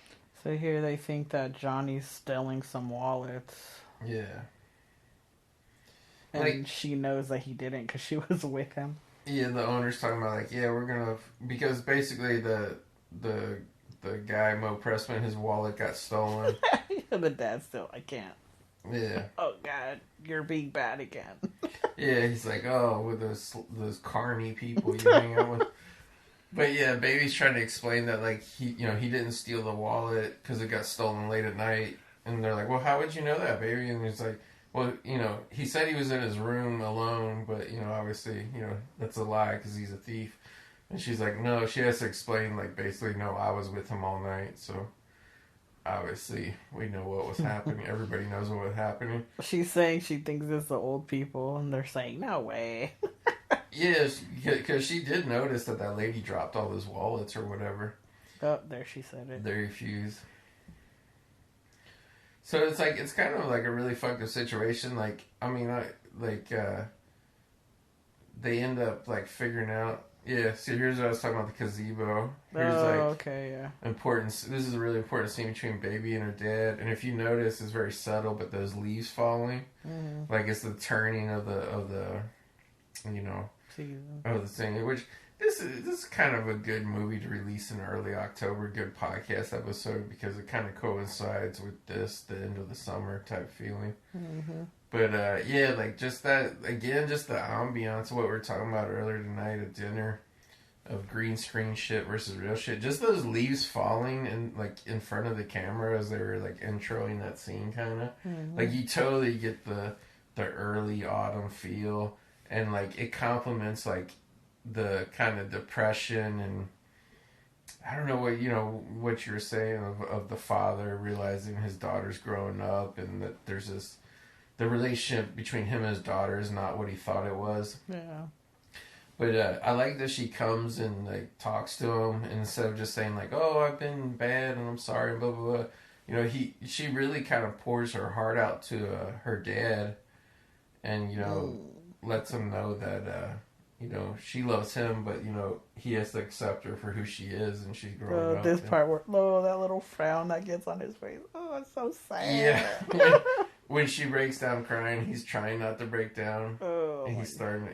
So here they think that Johnny's stealing some wallets. Yeah. And like, she knows that he didn't because she was with him. Yeah, the owner's talking about like, yeah, we're gonna... Because basically the guy, Mo Pressman, his wallet got stolen. The dad still, I can't. Yeah. Oh, God, you're being bad again. Yeah, he's like, oh, with those carny people you hang out with. But yeah, Baby's trying to explain that like he didn't steal the wallet because it got stolen late at night, and they're like, well, how would you know that, Baby? And he's like, well, you know, he said he was in his room alone, but you know, obviously, you know, that's a lie because he's a thief. And she's like, no, she has to explain like basically, no, I was with him all night, so obviously we know what was happening. Everybody knows what was happening. She's saying she thinks it's the old people, and they're saying, no way. Yeah, because she did notice that lady dropped all those wallets or whatever. Oh, there she said it. They refused. So it's like, it's kind of like a really fucked up situation. Like, I mean, they end up like figuring out. Yeah, see, here's what I was talking about, the gazebo. Here's okay, yeah. This is a really important scene between Baby and her dad. And if you notice, it's very subtle, but those leaves falling, like it's the turning of the you know, the thing. Which this is kind of a good movie to release in early October, good podcast episode, because it kind of coincides with the end of the summer type feeling. But yeah, like just that again, just the ambiance of what we were talking about earlier tonight at dinner, of green screen shit versus real shit. Just those leaves falling and like in front of the camera as they were like introing that scene, kind of like you totally get the early autumn feel. And, like, it complements, like, the kind of depression and, I don't know what you were saying of the father realizing his daughter's growing up and that there's the relationship between him and his daughter is not what he thought it was. Yeah. But I like that she comes and, like, talks to him, and instead of just saying, like, oh, I've been bad and I'm sorry, blah, blah, blah. You know, she really kind of pours her heart out to her dad and, you know... lets him know that, you know, she loves him, but, you know, he has to accept her for who she is, and she's growing up. This part where, that little frown that gets on his face. Oh, it's so sad. Yeah. When she breaks down crying, he's trying not to break down. Oh, and he's starting,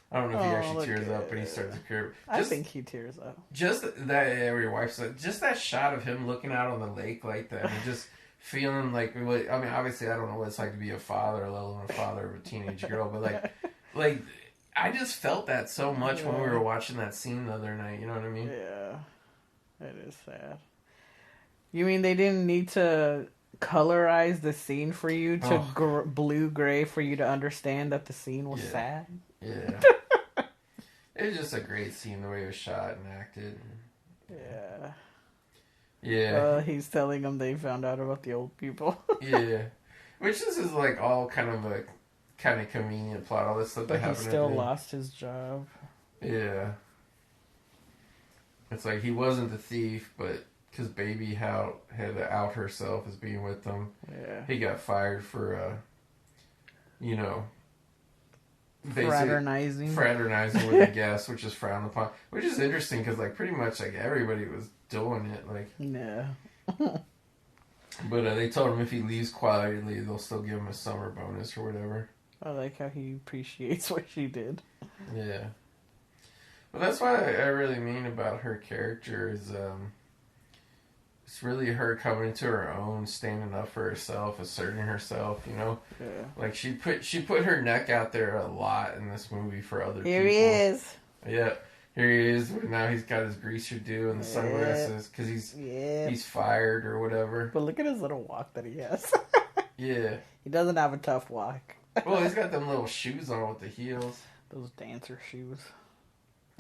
I don't know if he actually tears up, but he starts to cry. I think he tears up. Just that, where your wife said, just that shot of him looking out on the lake like that, and just... feeling like, I mean, obviously I don't know what it's like to be a father, let alone a father of a teenage girl, but like I just felt that so much when we were watching that scene the other night, you know what I mean? Yeah, it is sad. You mean they didn't need to colorize the scene for you to blue-gray for you to understand that the scene was sad? Yeah. It was just a great scene, the way it was shot and acted. Yeah. Yeah. He's telling them they found out about the old people. Yeah. Which this is like all kind of a kind of convenient plot, all this stuff that happened. But he still lost his job. Yeah. It's like he wasn't the thief, but because Baby had to out herself as being with them. Yeah. He got fired for, you know... Fraternizing with the guests, which is frowned upon. Which is interesting because, like, pretty much, like, everybody was doing it. Like, yeah. But they told him if he leaves quietly, they'll still give him a summer bonus or whatever. I like how he appreciates what she did. Yeah. But that's what I really mean about her character is, it's really her coming into her own, standing up for herself, asserting herself, you know? Yeah. Like, she put her neck out there a lot in this movie for other people. Here he is. Yeah. Here he is. Now he's got his greaser do and the sunglasses because he's fired or whatever. But look at his little walk that he has. Yeah. He doesn't have a tough walk. Well, he's got them little shoes on with the heels. Those dancer shoes.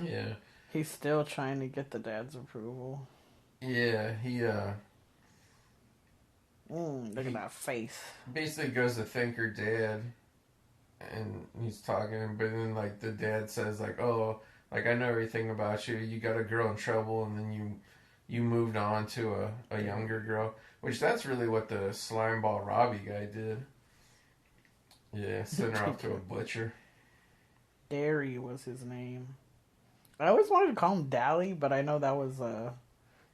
Yeah. He's still trying to get the dad's approval. Yeah, Look at that face. basically goes to thank her dad, and he's talking, but then, like, the dad says, like, oh, like, I know everything about you. You got a girl in trouble, and then you moved on to a younger girl, which that's really what the Slimeball Robbie guy did. Yeah, sent her off to a butcher. Derry was his name. I always wanted to call him Dally, but I know that was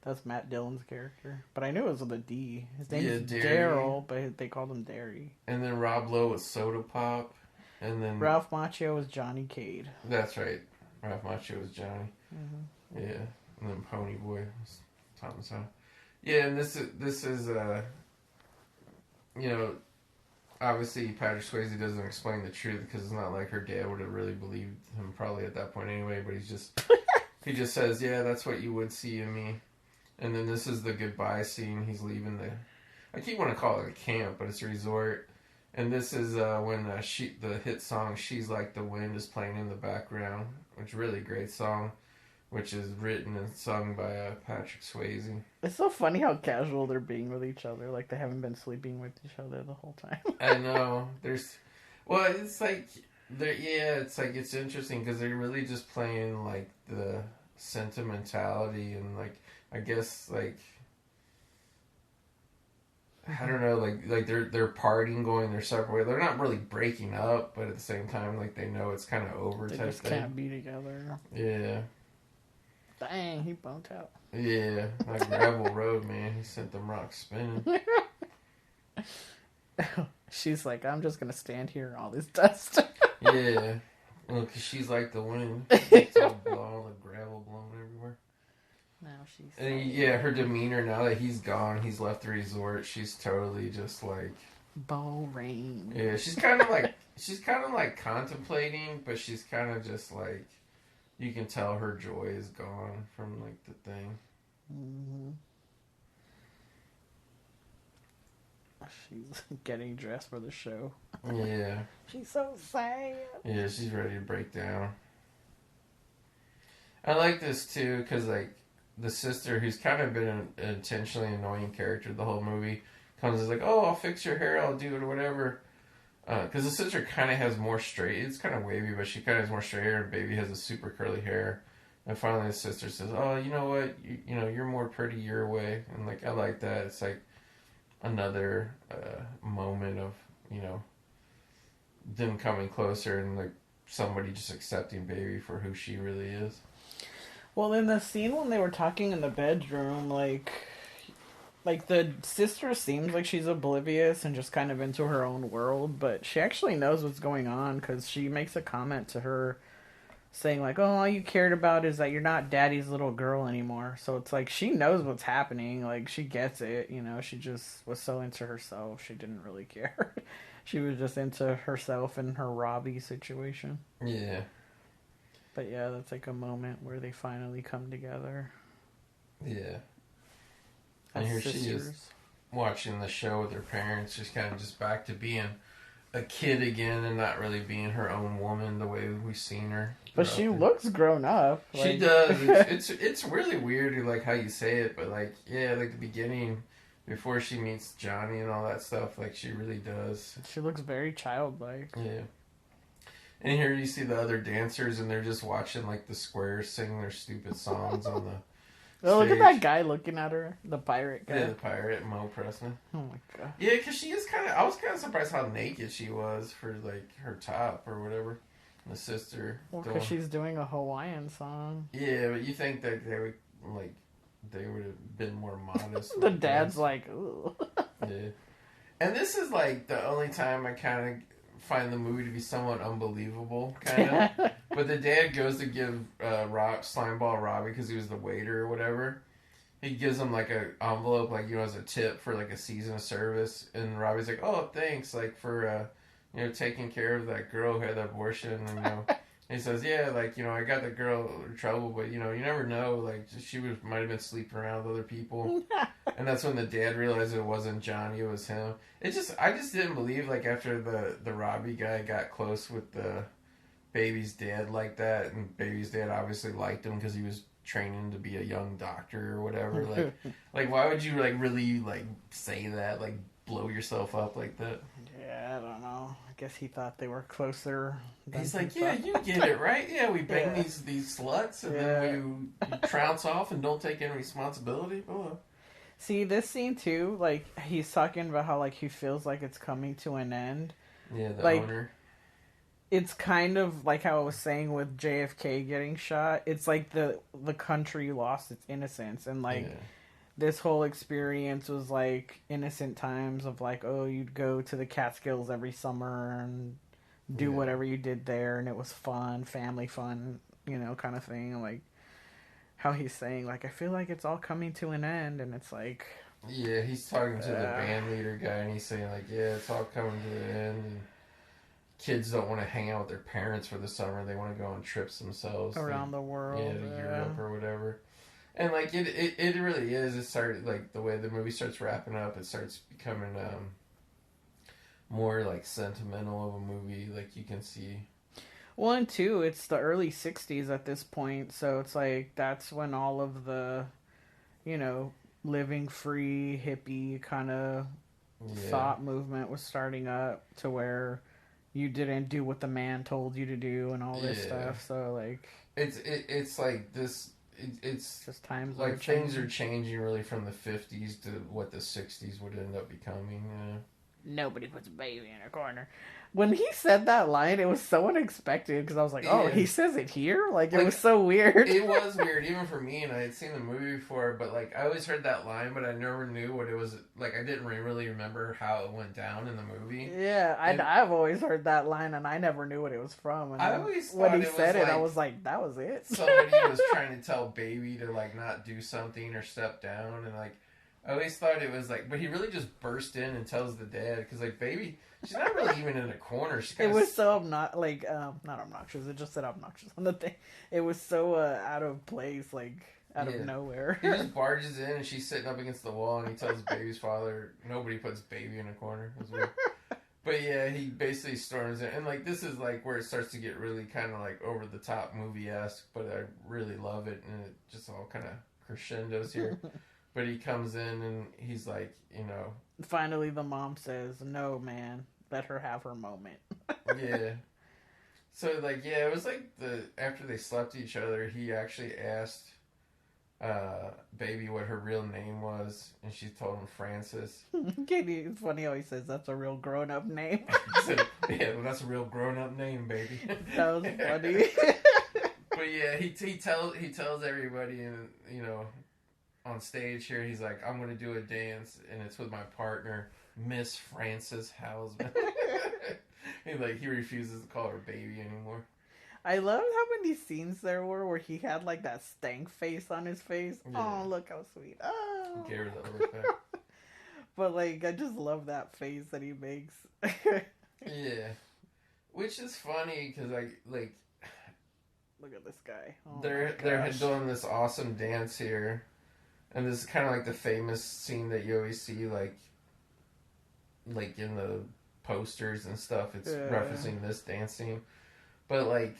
that's Matt Dillon's character. But I knew it was with a D. His name is Daryl, but they called him Derry. And then Rob Lowe was Soda Pop, and then Ralph Macchio was Johnny Cade. That's right. Ralph Macchio was Johnny. Mm-hmm. Yeah, and then Pony Boy was Thomas Howell. Yeah, and this is you know, obviously Patrick Swayze doesn't explain the truth because it's not like her dad would have really believed him probably at that point anyway. But he just says, yeah, that's what you would see in me. And then this is the goodbye scene. He's leaving I keep wanting to call it a camp, but it's a resort. And this is when the hit song "She's Like the Wind" is playing in the background, which is a really great song, which is written and sung by Patrick Swayze. It's so funny how casual they're being with each other. Like they haven't been sleeping with each other the whole time. I know. It's like it's interesting because they're really just playing like the sentimentality and like I guess like. I don't know, like they're partying, going their separate way. They're not really breaking up, but at the same time, like they know it's kind of over. They type just thing. can't be together. Yeah. Dang, he bumped out. Yeah, that gravel road, man. He sent them rocks spinning. She's like, I'm just gonna stand here in all this dust. Yeah, well, cause she's like the wind. It's all all the gravel blowing everywhere. Now she's. And yeah, her demeanor now that he's gone, he's left the resort. She's totally just like boring. Yeah, she's kind of like contemplating, but she's kind of just like you can tell her joy is gone from like the thing. Mm-hmm. She's getting dressed for the show. Yeah. She's so sad. Yeah, she's ready to break down. I like this too because like. The sister, who's kind of been an intentionally annoying character the whole movie, comes and is like, oh, I'll fix your hair, I'll do it, or whatever. Because the sister kind of has more straight, it's kind of wavy, but she kind of has more straight hair, and Baby has a super curly hair. And finally the sister says, oh, you know what, you know, you're more pretty your way. And, like, I like that. It's, like, another moment of, you know, them coming closer and, like, somebody just accepting Baby for who she really is. Well, in the scene when they were talking in the bedroom, like the sister seems like she's oblivious and just kind of into her own world, but she actually knows what's going on because she makes a comment to her saying like, oh, all you cared about is that you're not daddy's little girl anymore. So it's like she knows what's happening, like she gets it, you know, she just was so into herself, she didn't really care. She was just into herself and her Robbie situation. Yeah. But yeah, that's like a moment where they finally come together. Yeah. And here she is watching the show with her parents, just kind of just back to being a kid again and not really being her own woman the way we've seen her. But she looks grown up. Like... She does. It's really weird like how you say it, but like, yeah, like the beginning, before she meets Johnny and all that stuff, like she really does. She looks very childlike. Yeah. And here you see the other dancers, and they're just watching, like, the squares sing their stupid songs on the Oh, look at that guy looking at her. The pirate guy. Yeah, the pirate, Mo Preston. Oh, my God. Yeah, because she is kind of... I was kind of surprised how naked she was for, like, her top or whatever. The sister. Well, because she's doing a Hawaiian song. Yeah, but you think that they would, like, they would have been more modest. The dad's like, ooh. Yeah. And this is, like, the only time I kind of... find the movie to be somewhat unbelievable, kind of. But the dad goes to give Slimeball Robbie, because he was the waiter or whatever. He gives him, like, an envelope, like, you know, as a tip for, like, a season of service. And Robbie's like, oh, thanks, like, for, you know, taking care of that girl who had the abortion. And, you know, he says, yeah, like, I got the girl in trouble, but, you never know. Like, might have been sleeping around with other people. And that's when the dad realized it wasn't Johnny, it was him. I just didn't believe, like, after the Robbie guy got close with the baby's dad like that, and baby's dad obviously liked him because he was training to be a young doctor or whatever. Like why would you, like, really, like, say that, like, blow yourself up like that? Yeah, I don't know. I guess he thought they were closer. He's like, yeah, you get it, right? Yeah, we bang these sluts, and then you trounce off and don't take any responsibility. Oh. See, this scene too, like, he's talking about how, like, he feels like it's coming to an end. Yeah, the like, owner. It's kind of like how I was saying with JFK getting shot. It's like the country lost its innocence, and, like, this whole experience was like innocent times of, like, oh, you'd go to the Catskills every summer and do whatever you did there, and it was fun, family fun, kind of thing. Like, how he's saying, like, I feel like it's all coming to an end, and it's like... Yeah, he's talking to the band leader guy, and he's saying, like, yeah, it's all coming to an end, and kids don't want to hang out with their parents for the summer. They want to go on trips themselves. Around the world. Yeah, to Europe or whatever. And, like, it really is. It started, like, the way the movie starts wrapping up, it starts becoming more, like, sentimental of a movie, like, you can see. Well, and two, it's the early 60s at this point, so it's like, that's when all of the, living free, hippie kind of thought movement was starting up, to where you didn't do what the man told you to do and all this stuff, so, like... It's like this... It's just times like things are changing really from the 50s to what the 60s would end up becoming. Nobody puts a baby in a corner. When he said that line, it was so unexpected, because I was like, oh, he says it here? Like, it was so weird. It was weird, even for me, and I had seen the movie before, but, like, I always heard that line, but I never knew what it was. Like, I didn't really remember how it went down in the movie. Yeah, I've always heard that line, and I never knew what it was from. And I always thought when he said it, I was like, that was it? Somebody was trying to tell Baby to, like, not do something or step down, and, like, I always thought it was, like, but he really just burst in and tells the dad, because, like, Baby, she's not really even in a corner. It was so not obnoxious, it just said obnoxious on the thing. It was so out of place, like, out of nowhere. He just barges in, and she's sitting up against the wall, and he tells Baby's father, nobody puts Baby in a corner. It was weird. But yeah, he basically storms in, and, like, this is, like, where it starts to get really kind of, like, over-the-top movie-esque, but I really love it, and it just all kind of crescendos here. But he comes in and he's like, Finally, the mom says, no, man, let her have her moment. Yeah. So, like, yeah, it was like after they slept each other, he actually asked Baby what her real name was, and she told him Frances. It's funny how he says that's a real grown-up name. Yeah, well, that's a real grown-up name, baby. That was funny. But yeah, he tells everybody, and, on stage here, he's like, I'm going to do a dance, and it's with my partner, Miss Frances Hausman. He refuses to call her Baby anymore. I love how many scenes there were where he had, like, that stank face on his face. Yeah. Oh, look how sweet. Oh. Gave her the look back. But, like, I just love that face that he makes. Yeah. Which is funny, because, like... Look at this guy. Oh, they're doing this awesome dance here. And this is kind of like the famous scene that you always see, like in the posters and stuff. It's referencing this dance scene. But, like,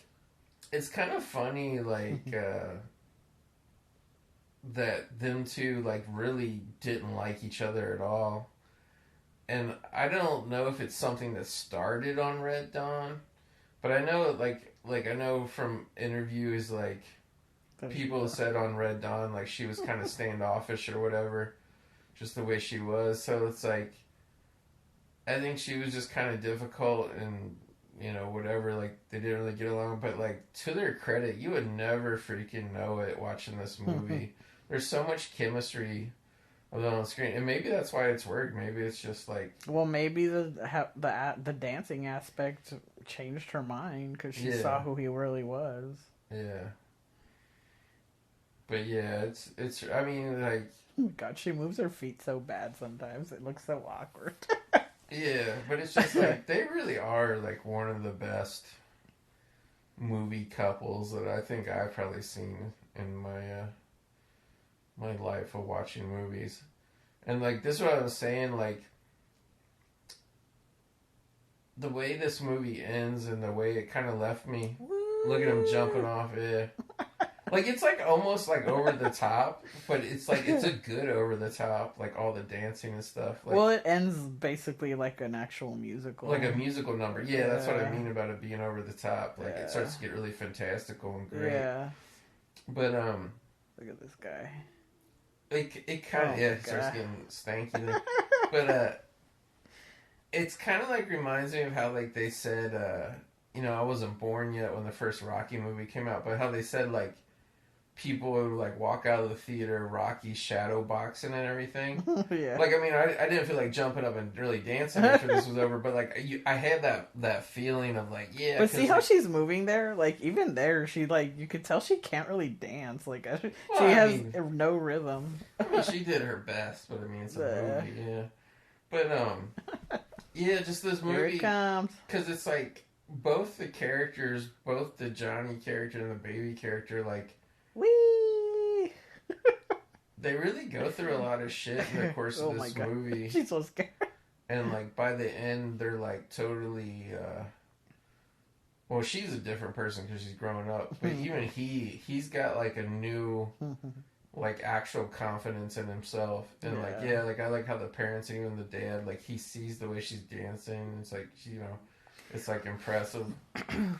it's kind of funny, like, that them two, like, really didn't like each other at all. And I don't know if it's something that started on Red Dawn, but I know, like I know from interviews, like, people said on Red Dawn, like, she was kind of standoffish or whatever, just the way she was. So it's like, I think she was just kind of difficult and, whatever, like, they didn't really get along. But, like, to their credit, you would never freaking know it watching this movie. There's so much chemistry on screen, and maybe that's why it's worked. Maybe it's just like, well, maybe the dancing aspect changed her mind because she saw who he really was. Yeah. But yeah, it's. I mean, like. Oh my God, she moves her feet so bad sometimes. It looks so awkward. Yeah, but it's just like they really are, like, one of the best movie couples that I think I've probably seen in my life of watching movies. And like this is what I was saying, like the way this movie ends and the way it kind of left me. Look at him jumping off. Yeah. Like it's like almost like over the top, but it's like it's a good over the top, like all the dancing and stuff. Like, well, it ends basically like an actual musical, like a musical number. Yeah, that's what I mean about it being over the top. Like it starts to get really fantastical and great. Yeah. But look at this guy. It kind of it starts getting stanky. Then. But it's kind of like reminds me of how like they said I wasn't born yet when the first Rocky movie came out, but how they said like people would like walk out of the theater Rocky shadow boxing and everything. Yeah. Like I mean I didn't feel like jumping up and really dancing after this was over, but like I had that feeling of like yeah. But see how she's moving there? Like even there, she like you could tell she can't really dance. Like she has no rhythm. I mean, she did her best, but I mean it's a movie, yeah. But yeah, just this movie. Here it comes. Because it's like both the characters, both the Johnny character and the baby character, like. Whee! They really go through a lot of shit in the course of this movie. She's so scared. And like by the end, they're like totally. Well, she's a different person because she's growing up, but even he's got like a new, like actual confidence in himself, and like like I like how the parents and even the dad, like he sees the way she's dancing. It's like it's like impressive.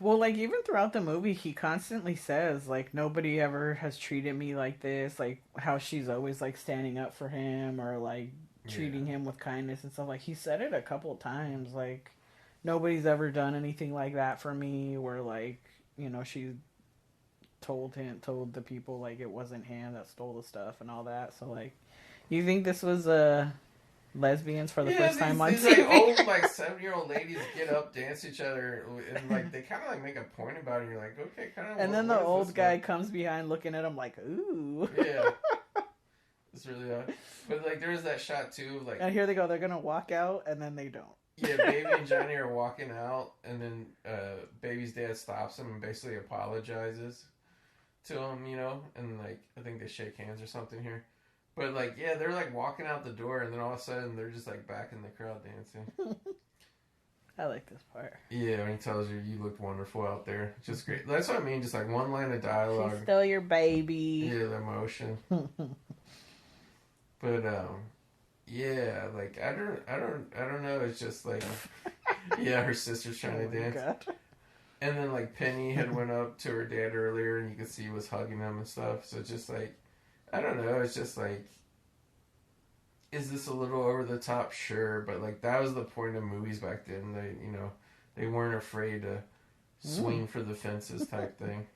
Well, like even throughout the movie, he constantly says like nobody ever has treated me like this. Like how she's always like standing up for him or like treating him with kindness and stuff. Like he said it a couple of times. Like nobody's ever done anything like that for me. Where like she told the people like it wasn't him that stole the stuff and all that. So like, you think this was lesbians for the first time on these TV. Like old 7-year-old ladies get up, dance each other, and like they kind of like make a point about it. And you're like, okay, kind of. And then the old guy comes behind, looking at him like, ooh. Yeah, it's really odd. But like, there was that shot too, like. And here they go. They're gonna walk out, and then they don't. Yeah, Baby and Johnny are walking out, and then Baby's dad stops him and basically apologizes to him, and like I think they shake hands or something here. But, like, yeah, they're, like, walking out the door, and then all of a sudden, they're just, like, back in the crowd dancing. I like this part. Yeah, when he tells you looked wonderful out there. Just great. That's what I mean, just, like, one line of dialogue. She's still your baby. Yeah, the emotion. But, yeah, like, I don't know, it's just, like, yeah, her sister's trying to dance. God. And then, like, Penny had went up to her dad earlier, and you could see he was hugging him and stuff, so it's just, like, I don't know, it's just like, is this a little over the top? Sure, but like that was the point of movies back then. They weren't afraid to swing for the fences type thing.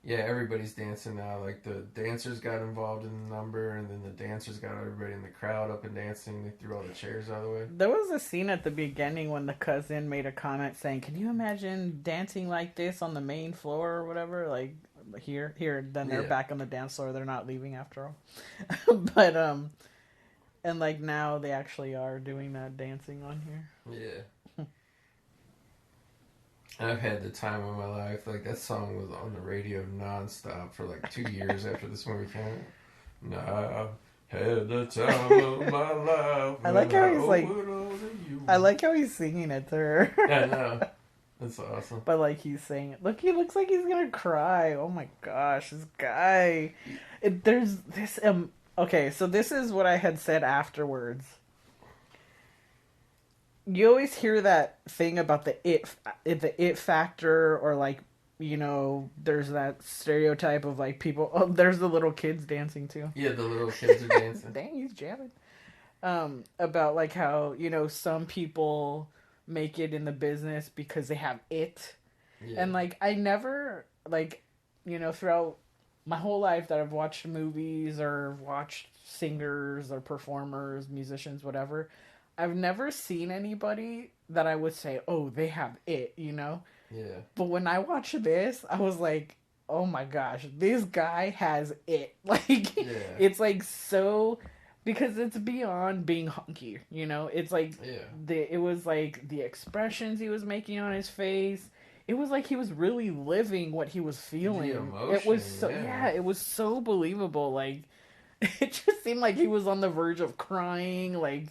Yeah, everybody's dancing now. Like the dancers got involved in the number, and then the dancers got everybody in the crowd up and dancing. They threw all the chairs out of the way. There was a scene at the beginning when the cousin made a comment saying, "Can you imagine dancing like this on the main floor or whatever?" Like. Here, then they're back on the dance floor. They're not leaving after all. But, and like now they actually are doing that dancing on here. Yeah. I've had the time of my life. Like that song was on the radio nonstop for like 2 years after this movie came out. Now had the time of my life. I like how he's like, I like how he's singing it to her. I know. That's awesome. But like he's saying it. Look, he looks like he's gonna cry. Oh my gosh, this guy. There's this okay, so this is what I had said afterwards. You always hear that thing about the it factor, or like, there's that stereotype of like people. Oh, there's the little kids dancing too. Yeah, the little kids are dancing. Dang, he's jamming. About like how some people make it in the business because they have it. Yeah. And like I never throughout my whole life that I've watched movies or watched singers or performers, musicians, whatever, I've never seen anybody that I would say, oh, they have it, Yeah. But when I watched this, I was like, oh my gosh, this guy has it. Like it's like so. Because it's beyond being hunky, It's like it was like the expressions he was making on his face. it was like he was really living what he was feeling. The emotion, It was so it was so believable. Like it just seemed like he was on the verge of crying, like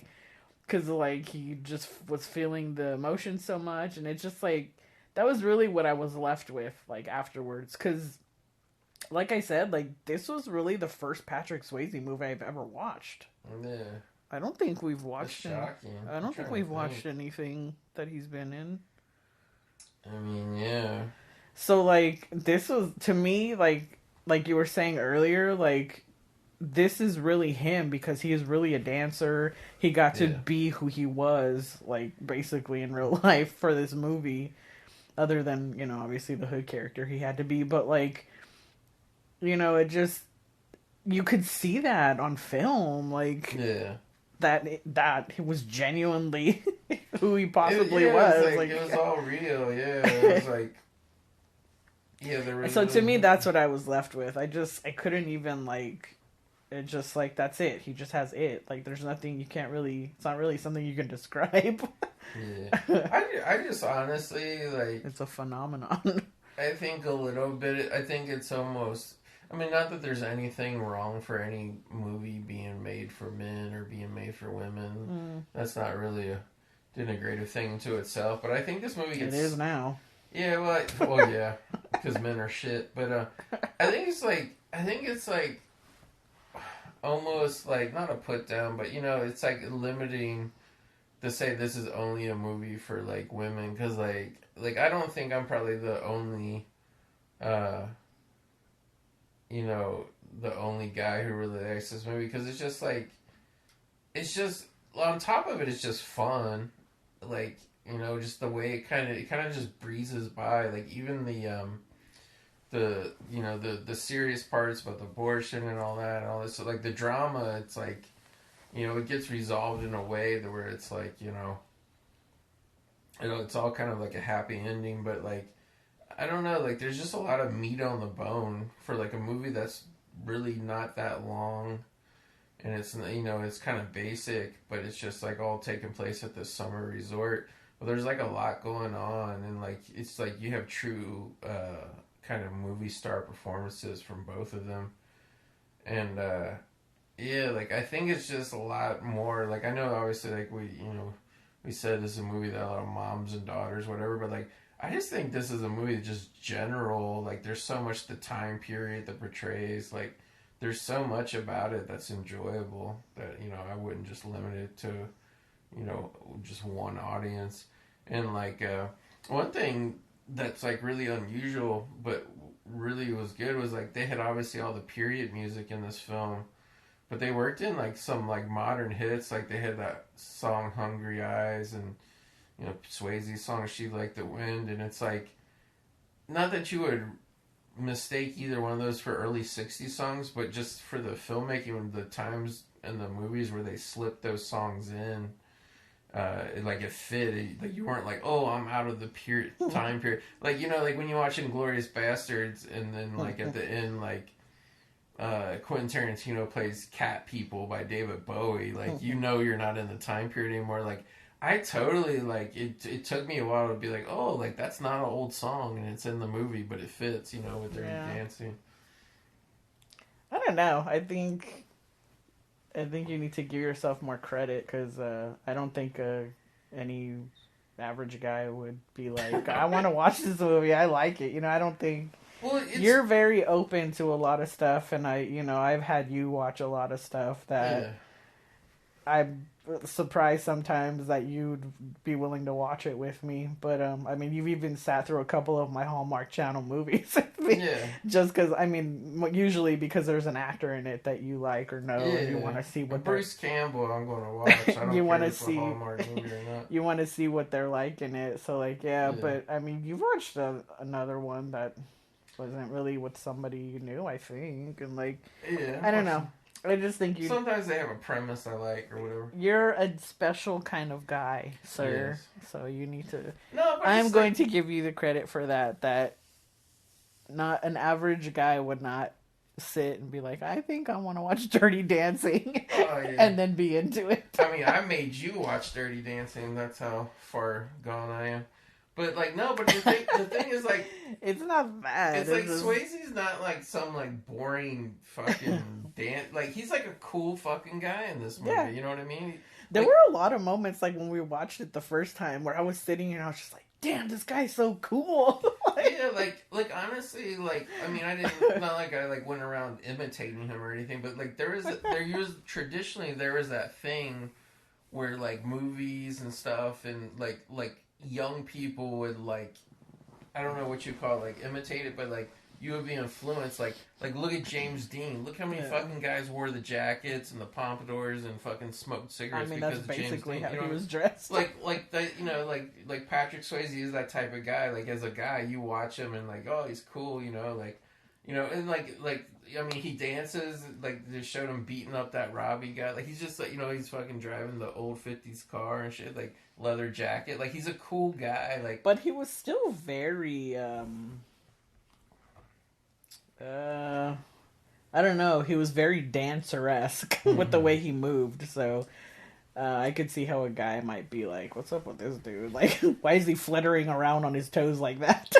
because like he just was feeling the emotion so much, and it's just like that was really what I was left with like afterwards. Because like I said, like this was really the first Patrick Swayze movie I've ever watched. Yeah. I don't think we've watched. That's shocking. I don't think we've watched anything that he's been in. I mean, yeah. So like this was to me like you were saying earlier, like this is really him because he is really a dancer. He got to be who he was, like basically in real life for this movie. Other than, you know, obviously the hood character he had to be, but like, you know, it just you could see that on film, like that it was genuinely who he possibly was. Like it was all real. Yeah, it was like there was. So to me, that's what I was left with. I couldn't even like. It just like that's it. He just has it. Like there's nothing you can't really. It's not really something you can describe. I just honestly like. It's a phenomenon. I think a little bit. I think it's almost. I mean, not that there's anything wrong for any movie being made for men or being made for women. That's not really a denigrative thing to itself. But I think this movie gets. It is now. Yeah, well, yeah, because men are shit. But I think it's like almost like not a put down, but you know, it's like limiting to say this is only a movie for like women because like I don't think I'm probably the only you know, the only guy who really likes this movie because it's just on top of it, it's just fun, like, you know, just the way it kind of just breezes by, like even the you know the serious parts about the abortion and all that and all this, so like the drama, it's like, you know, it gets resolved in a way that where it's like, you know, it's all kind of like a happy ending, but like I don't know, like there's just a lot of meat on the bone for like a movie that's really not that long, and it's, you know, it's kind of basic, but it's just like all taking place at this summer resort. Well, there's like a lot going on, and like it's like you have true kind of movie star performances from both of them, and yeah, like I think it's just a lot more. Like I know obviously like we said this is a movie that a lot of moms and daughters whatever, but like I just think this is a movie that just general, like there's so much the time period that portrays, like there's so much about it that's enjoyable that, you know, I wouldn't just limit it to, you know, just one audience. And like one thing that's like really unusual but really was good was like they had obviously all the period music in this film, but they worked in like some like modern hits, like they had that song Hungry Eyes and, you know, Swayze's song She Like the Wind, and it's like, not that you would mistake either one of those for early 60s songs, but just for the filmmaking, the times in the movies where they slipped those songs in, it fit. Like you weren't like, oh, I'm out of the time period. Like, you know, like when you watch Inglourious Bastards, and then like at the end, like Quentin Tarantino plays Cat People by David Bowie. Like, you know, you're not in the time period anymore. Like, I totally, like, it took me a while to be like, oh, like, that's not an old song, and it's in the movie, but it fits, you know, with Dirty Dancing. I don't know. I think you need to give yourself more credit, because I don't think any average guy would be like, I want to watch this movie, I like it. You know, I don't think... Well, you're very open to a lot of stuff, and I've had you watch a lot of stuff that I'm surprised sometimes that you'd be willing to watch it with me. But I mean, you've even sat through a couple of my Hallmark Channel movies with me, just because, I mean, usually because there's an actor in it that you like or know, and you want to see what Bruce Campbell I'm going to watch. I don't you want to see a Hallmark movie or not. You want to see what they're like in it, so like but I mean, you've watched another one that wasn't really with somebody you knew, I think, and like I don't know. I just think you. Sometimes they have a premise I like or whatever. You're a special kind of guy, sir. Yes. So you need to. No, but I'm going to give you the credit for that. That not an average guy would not sit and be like, I think I want to watch Dirty Dancing, and then be into it. I mean, I made you watch Dirty Dancing. That's how far gone I am. But like no, but the thing is like it's not bad. it's like Swayze's not like some like boring fucking dance. Like he's like a cool fucking guy in this movie. Yeah. You know what I mean? There Like, were a lot of moments like when we watched it the first time where I was sitting and I was just like, damn, this guy's so cool. yeah, like honestly, like I mean, I didn't not like I like went around imitating him or anything, but like there used traditionally there was that thing where like movies and stuff and like young people would like I don't know what you call it, like imitate it, but like you would be influenced. Like look at James Dean. Look how many fucking guys wore the jackets and the pompadours and fucking smoked cigarettes because of James Dean. Basically how you know, he was dressed. like that, you know, like Patrick Swayze is that type of guy. Like as a guy, you watch him and like, oh, he's cool. You know, and like I mean, he dances. Like they showed him beating up that Robbie guy. Like he's just like he's fucking driving the old '50s car and shit. Like leather jacket. Like he's a cool guy. Like, but he was still very I don't know. He was very dancer-esque with the way he moved. So I could see how a guy might be like, "What's up with this dude? Like, why is he flittering around on his toes like that?"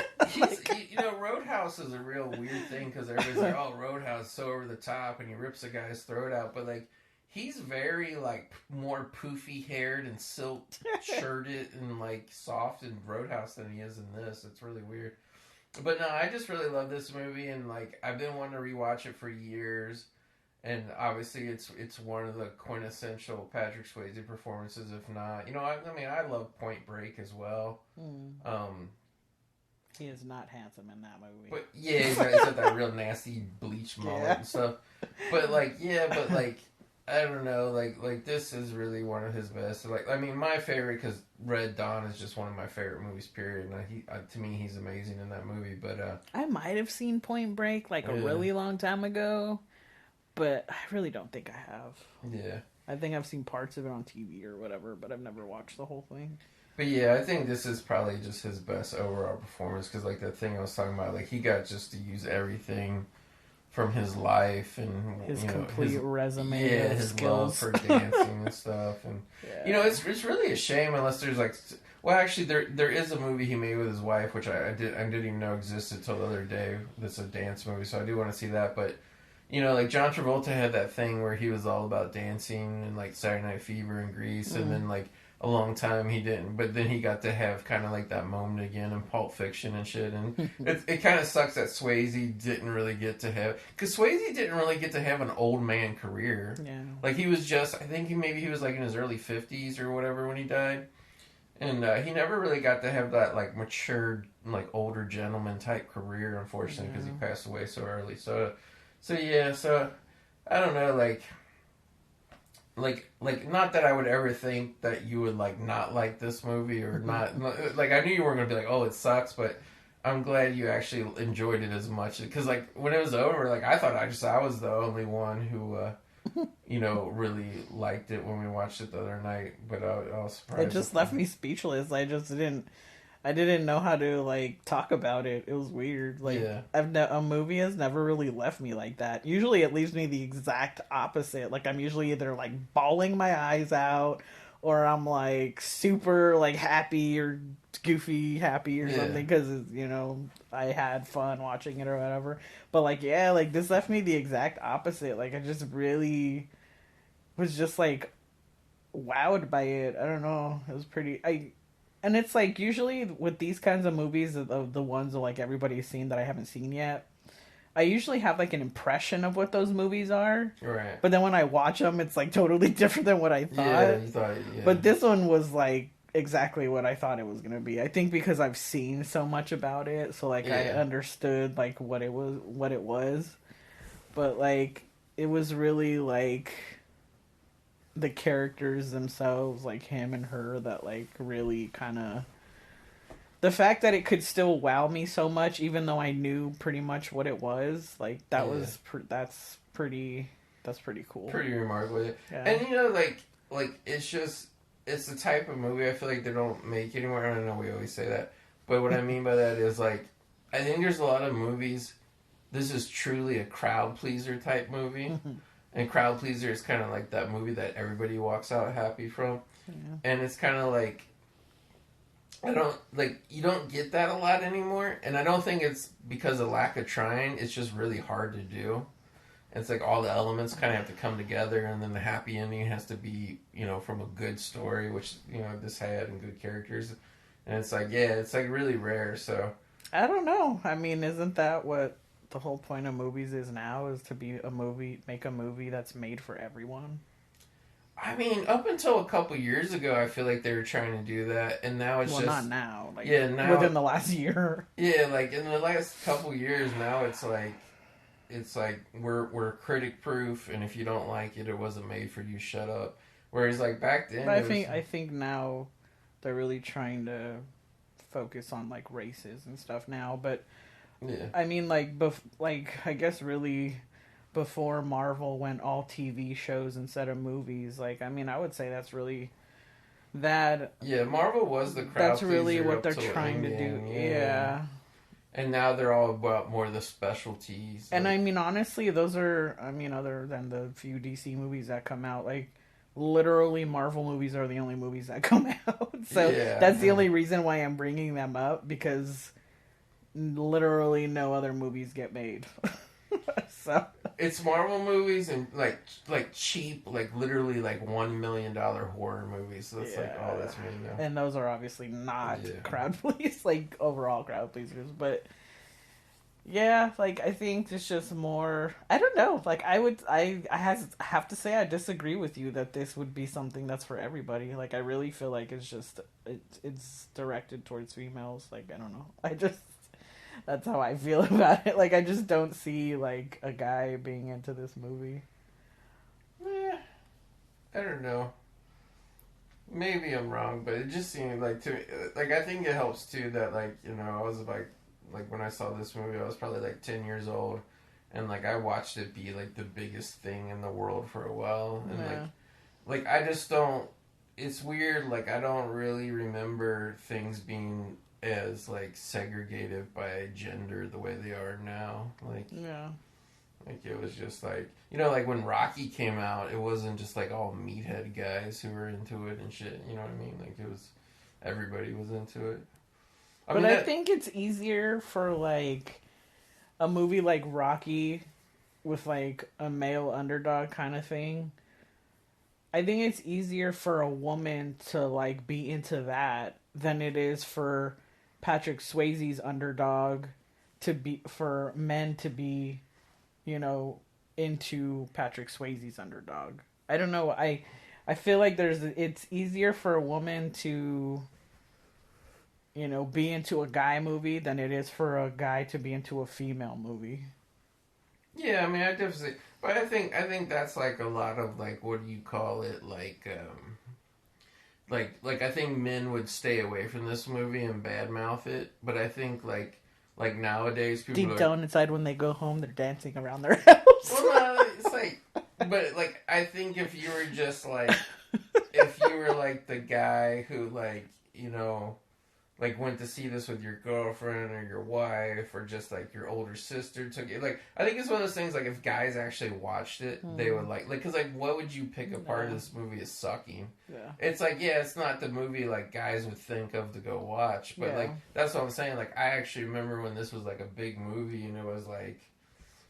Roadhouse is a real weird thing because everybody's like, "Oh, Roadhouse is so over the top," and he rips a guy's throat out. But like, he's very like more poofy haired and silk shirted and like soft in Roadhouse than he is in this. It's really weird. But no, I just really love this movie, and like I've been wanting to rewatch it for years. And obviously, it's one of the quintessential Patrick Swayze performances, if not. I mean, I love Point Break as well. He is not handsome in that movie. But yeah, he's got that real nasty bleach mullet and stuff. But like, I don't know, like this is really one of his best. Like, I mean, my favorite because Red Dawn is just one of my favorite movies. Period. And to me, he's amazing in that movie. But I might have seen Point Break like a really long time ago. But I really don't think I have. Yeah. I think I've seen parts of it on TV or whatever, but I've never watched the whole thing. But yeah, I think this is probably just his best overall performance because, like, that thing I was talking about, like, he got just to use everything from his life and his his resume, of his skills. love for dancing and stuff, and it's really a shame unless there's like, well, actually there is a movie he made with his wife which I didn't even know existed till the other day. That's a dance movie, so I do want to see that, but. Like John Travolta had that thing where he was all about dancing and like Saturday Night Fever and Grease, and then like a long time he didn't, but then he got to have kind of like that moment again in Pulp Fiction and shit, and it kind of sucks that Swayze didn't really get to have, because Swayze didn't really get to have an old man career. Yeah. Like he was just, I think he was like in his early 50s or whatever when he died, and he never really got to have that like matured like older gentleman type career, unfortunately, because he passed away so early. So I don't know, like not that I would ever think that you would like not like this movie or not like I knew you weren't gonna be like, oh, it sucks, but I'm glad you actually enjoyed it as much, because like when it was over, like I thought I was the only one who really liked it when we watched it the other night, but I was surprised. It just left me speechless. I didn't know how to like talk about it. It was weird. Like a movie has never really left me like that. Usually it leaves me the exact opposite. Like I'm usually either like bawling my eyes out, or I'm like super like happy or goofy happy or something because I had fun watching it or whatever. But like this left me the exact opposite. Like I just really was just like wowed by it. I don't know. It was pretty. And it's like usually with these kinds of movies, of the ones that like everybody's seen that I haven't seen yet, I usually have like an impression of what those movies are. Right. But then when I watch them, it's like totally different than what I thought. Yeah, you thought. Yeah. But this one was like exactly what I thought it was gonna be. I think because I've seen so much about it, so like I understood like what it was. But like it was really like the characters themselves, like him and her, that like really kind of, the fact that it could still wow me so much even though I knew pretty much what it was, like that was that's pretty cool, pretty remarkable. And like it's the type of movie I feel like they don't make anymore. I don't know, we always say that, but what I mean by that is like I think there's a lot of movies, this is truly a crowd pleaser type movie. And Crowd Pleaser is kind of like that movie that everybody walks out happy from. Yeah. And it's kind of like, I don't like you don't get that a lot anymore, and I don't think it's because of lack of trying. It's just really hard to do. It's like all the elements kind of have to come together, and then the happy ending has to be, from a good story, which this had and good characters, and it's like it's like really rare. So I don't know. I mean, isn't that what the whole point of movies is now? Is to make a movie that's made for everyone? I mean, up until a couple years ago, I feel like they were trying to do that, and now it's just not now. Like now within the last year. Yeah, like in the last couple years, now it's like we're critic proof, and if you don't like it, it wasn't made for you. Shut up. Whereas like back then, But I think now they're really trying to focus on like races and stuff now. But yeah, I mean, like I guess really before Marvel went all TV shows instead of movies. Like, I mean, I would say that's really that. Yeah, Marvel was the crowd. That's really pleaser what up they're till trying to do. Endgame, Yeah. And now they're all about more of the specialties. And I mean, honestly, those are, I mean, other than the few DC movies that come out, like, literally Marvel movies are the only movies that come out. So that's the only reason why I'm bringing them up, because literally no other movies get made. So it's Marvel movies and like cheap, like literally like $1 million horror movies. So it's like all that's made now. And those are obviously not crowd pleasers, like overall crowd pleasers. But yeah, like I think it's just more. I don't know. Like I have to say I disagree with you that this would be something that's for everybody. Like I really feel like it's directed towards females. Like I don't know. That's how I feel about it. Like, I just don't see, like, a guy being into this movie. I don't know. Maybe I'm wrong, but it just seemed like to me, like, I think it helps, too, that, like, I was, like, when I saw this movie, I was probably, like, 10 years old, and, like, I watched it be, like, the biggest thing in the world for a while, and, like, I just don't, it's weird, like, I don't really remember things being as like segregated by gender the way they are now. Like it was just like like when Rocky came out, it wasn't just like all meathead guys who were into it and shit. You know what I mean? Like it was everybody was into it. I think it's easier for like a movie like Rocky with like a male underdog kind of thing. I think it's easier for a woman to like be into that than it is for Patrick Swayze's underdog for men to be, into Patrick Swayze's underdog. I don't know. I feel like it's easier for a woman to, be into a guy movie than it is for a guy to be into a female movie. Yeah, I mean, I definitely, but I think that's like a lot of like, what do you call it, like I think men would stay away from this movie and badmouth it, but I think like nowadays people deep down inside when they go home they're dancing around their house. Well, no, it's like, but like I think if you were just like if you were like the guy who like like went to see this with your girlfriend or your wife or just like your older sister took it, like I think it's one of those things like if guys actually watched it they would like because like what would you pick apart of this movie as sucking? It's like it's not the movie like guys would think of to go watch, but like that's what I'm saying. Like I actually remember when this was like a big movie and it was like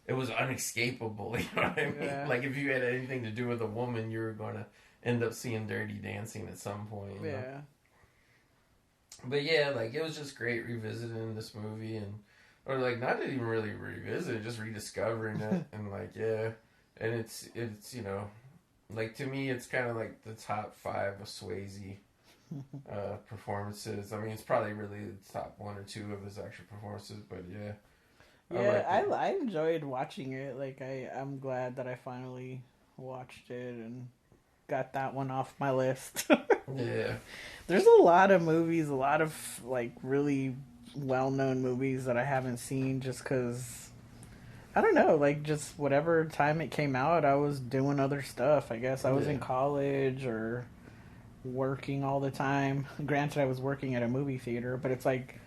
it was unescapable, you know what I mean? Like if you had anything to do with a woman you were going to end up seeing Dirty Dancing at some point, you know? But yeah, like it was just great revisiting this movie or like not even really revisit it, just rediscovering it and like and it's like to me it's kind of like the top 5 of Swayze performances. I mean it's probably really the top 1 or 2 of his actual performances, but I enjoyed watching it. Like I'm glad that I finally watched it and got that one off my list. There's a lot of movies, a lot of like really well-known movies that I haven't seen just because I don't know, like just whatever time it came out I was doing other stuff. I guess I was in college or working all the time. Granted I was working at a movie theater, but it's like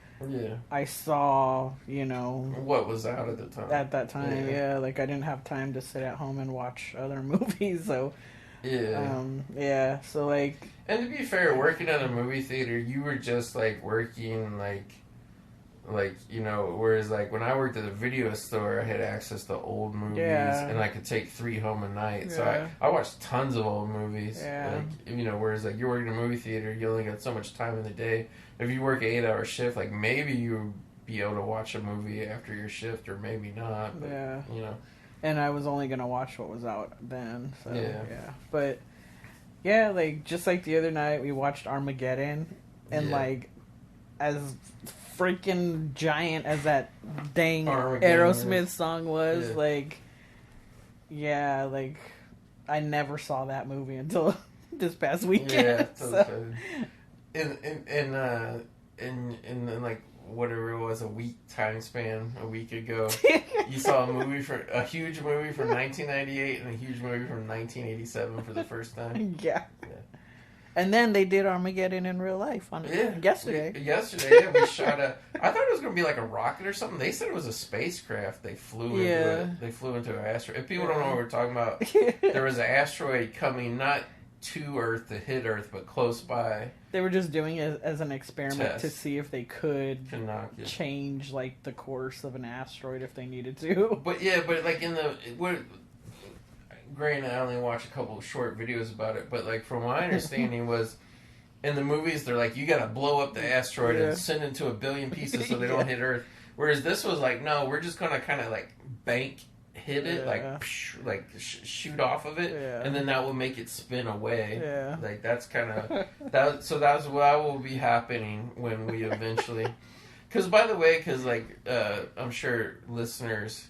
I saw, what was out at the time. At that time, like I didn't have time to sit at home and watch other movies, so Yeah. Yeah. So like. And to be fair, working at a movie theater, you were just like working like whereas like when I worked at a video store, I had access to old movies and I could take 3 home a night. So I watched tons of old movies. Yeah. Like, whereas like you're working in a movie theater, you only got so much time in the day. If you work an 8-hour shift, like maybe you be able to watch a movie after your shift, or maybe not. But, And I was only gonna watch what was out then. So, yeah. But yeah, like just like the other night, we watched Armageddon, and like as freaking giant as that dang Aerosmith song was, like I never saw that movie until this past weekend. Yeah, so. In like whatever it was, a week ago, you saw a huge movie from 1998 and a huge movie from 1987 for the first time. Yeah. And then they did Armageddon in real life yesterday. We shot I thought it was going to be like a rocket or something. They said it was a spacecraft. They flew into it. They flew into an asteroid. If people don't know what we're talking about, there was an asteroid coming not to Earth to hit Earth, but close by. They were just doing it as an experiment to see if they could change like the course of an asteroid if they needed to. But like granted, I only watched a couple of short videos about it, but like from my understanding was, in the movies they're like, you gotta blow up the asteroid and send it to 1 billion pieces so they don't hit Earth. Whereas this was like, no, we're just gonna kind of like hit it, shoot off of it, and then that will make it spin away. Yeah. Like that's kind of that. So that's what will be happening when we eventually. Because I'm sure listeners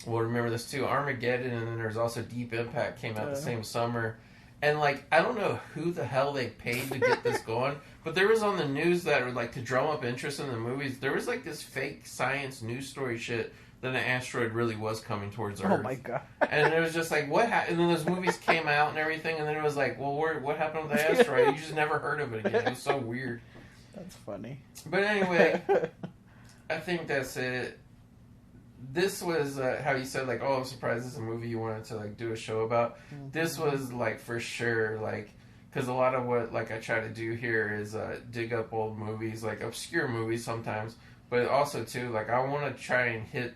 will remember this too. Armageddon, and then there's also Deep Impact came out the same summer. And like, I don't know who the hell they paid to get this going, but there was on the news that like to drum up interest in the movies, there was like this fake science news story shit that an asteroid really was coming towards Earth. Oh my god. And it was just like, what happened? And then those movies came out and everything, and then it was like, well, what happened with the asteroid? You just never heard of it again. It was so weird. That's funny. But anyway, I think that's it. This was how you said, like, oh, I'm surprised this is a movie you wanted to, like, do a show about. Mm-hmm. This was, like, for sure, like, because a lot of what, like, I try to do here is dig up old movies, like, obscure movies sometimes, but also, too, like, I want to try and hit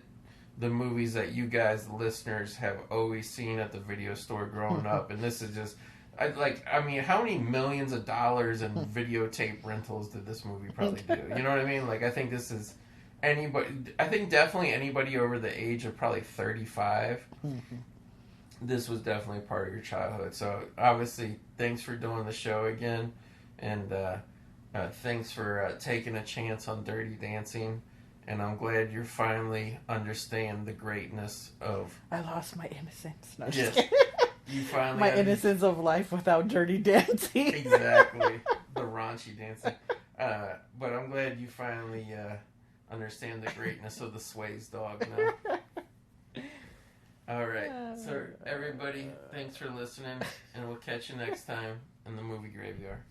the movies that you guys, the listeners, have always seen at the video store growing up, and this is just... I mean, how many millions of dollars in videotape rentals did this movie probably do? You know what I mean? Like, I think this is... I think definitely anybody over the age of probably 35, this was definitely part of your childhood. So, obviously, thanks for doing the show again, and thanks for taking a chance on Dirty Dancing, and I'm glad you finally understand the greatness of... I lost my innocence. No, yes. You finally my innocence of life without Dirty Dancing. Exactly. The raunchy dancing. But I'm glad you finally... understand the greatness of the Swayze dog now. All right. So, everybody, thanks for listening, and we'll catch you next time in the Movie Graveyard.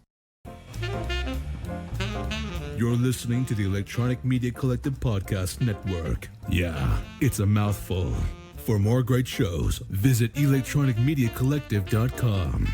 You're listening to the Electronic Media Collective Podcast Network. Yeah, it's a mouthful. For more great shows, visit electronicmediacollective.com.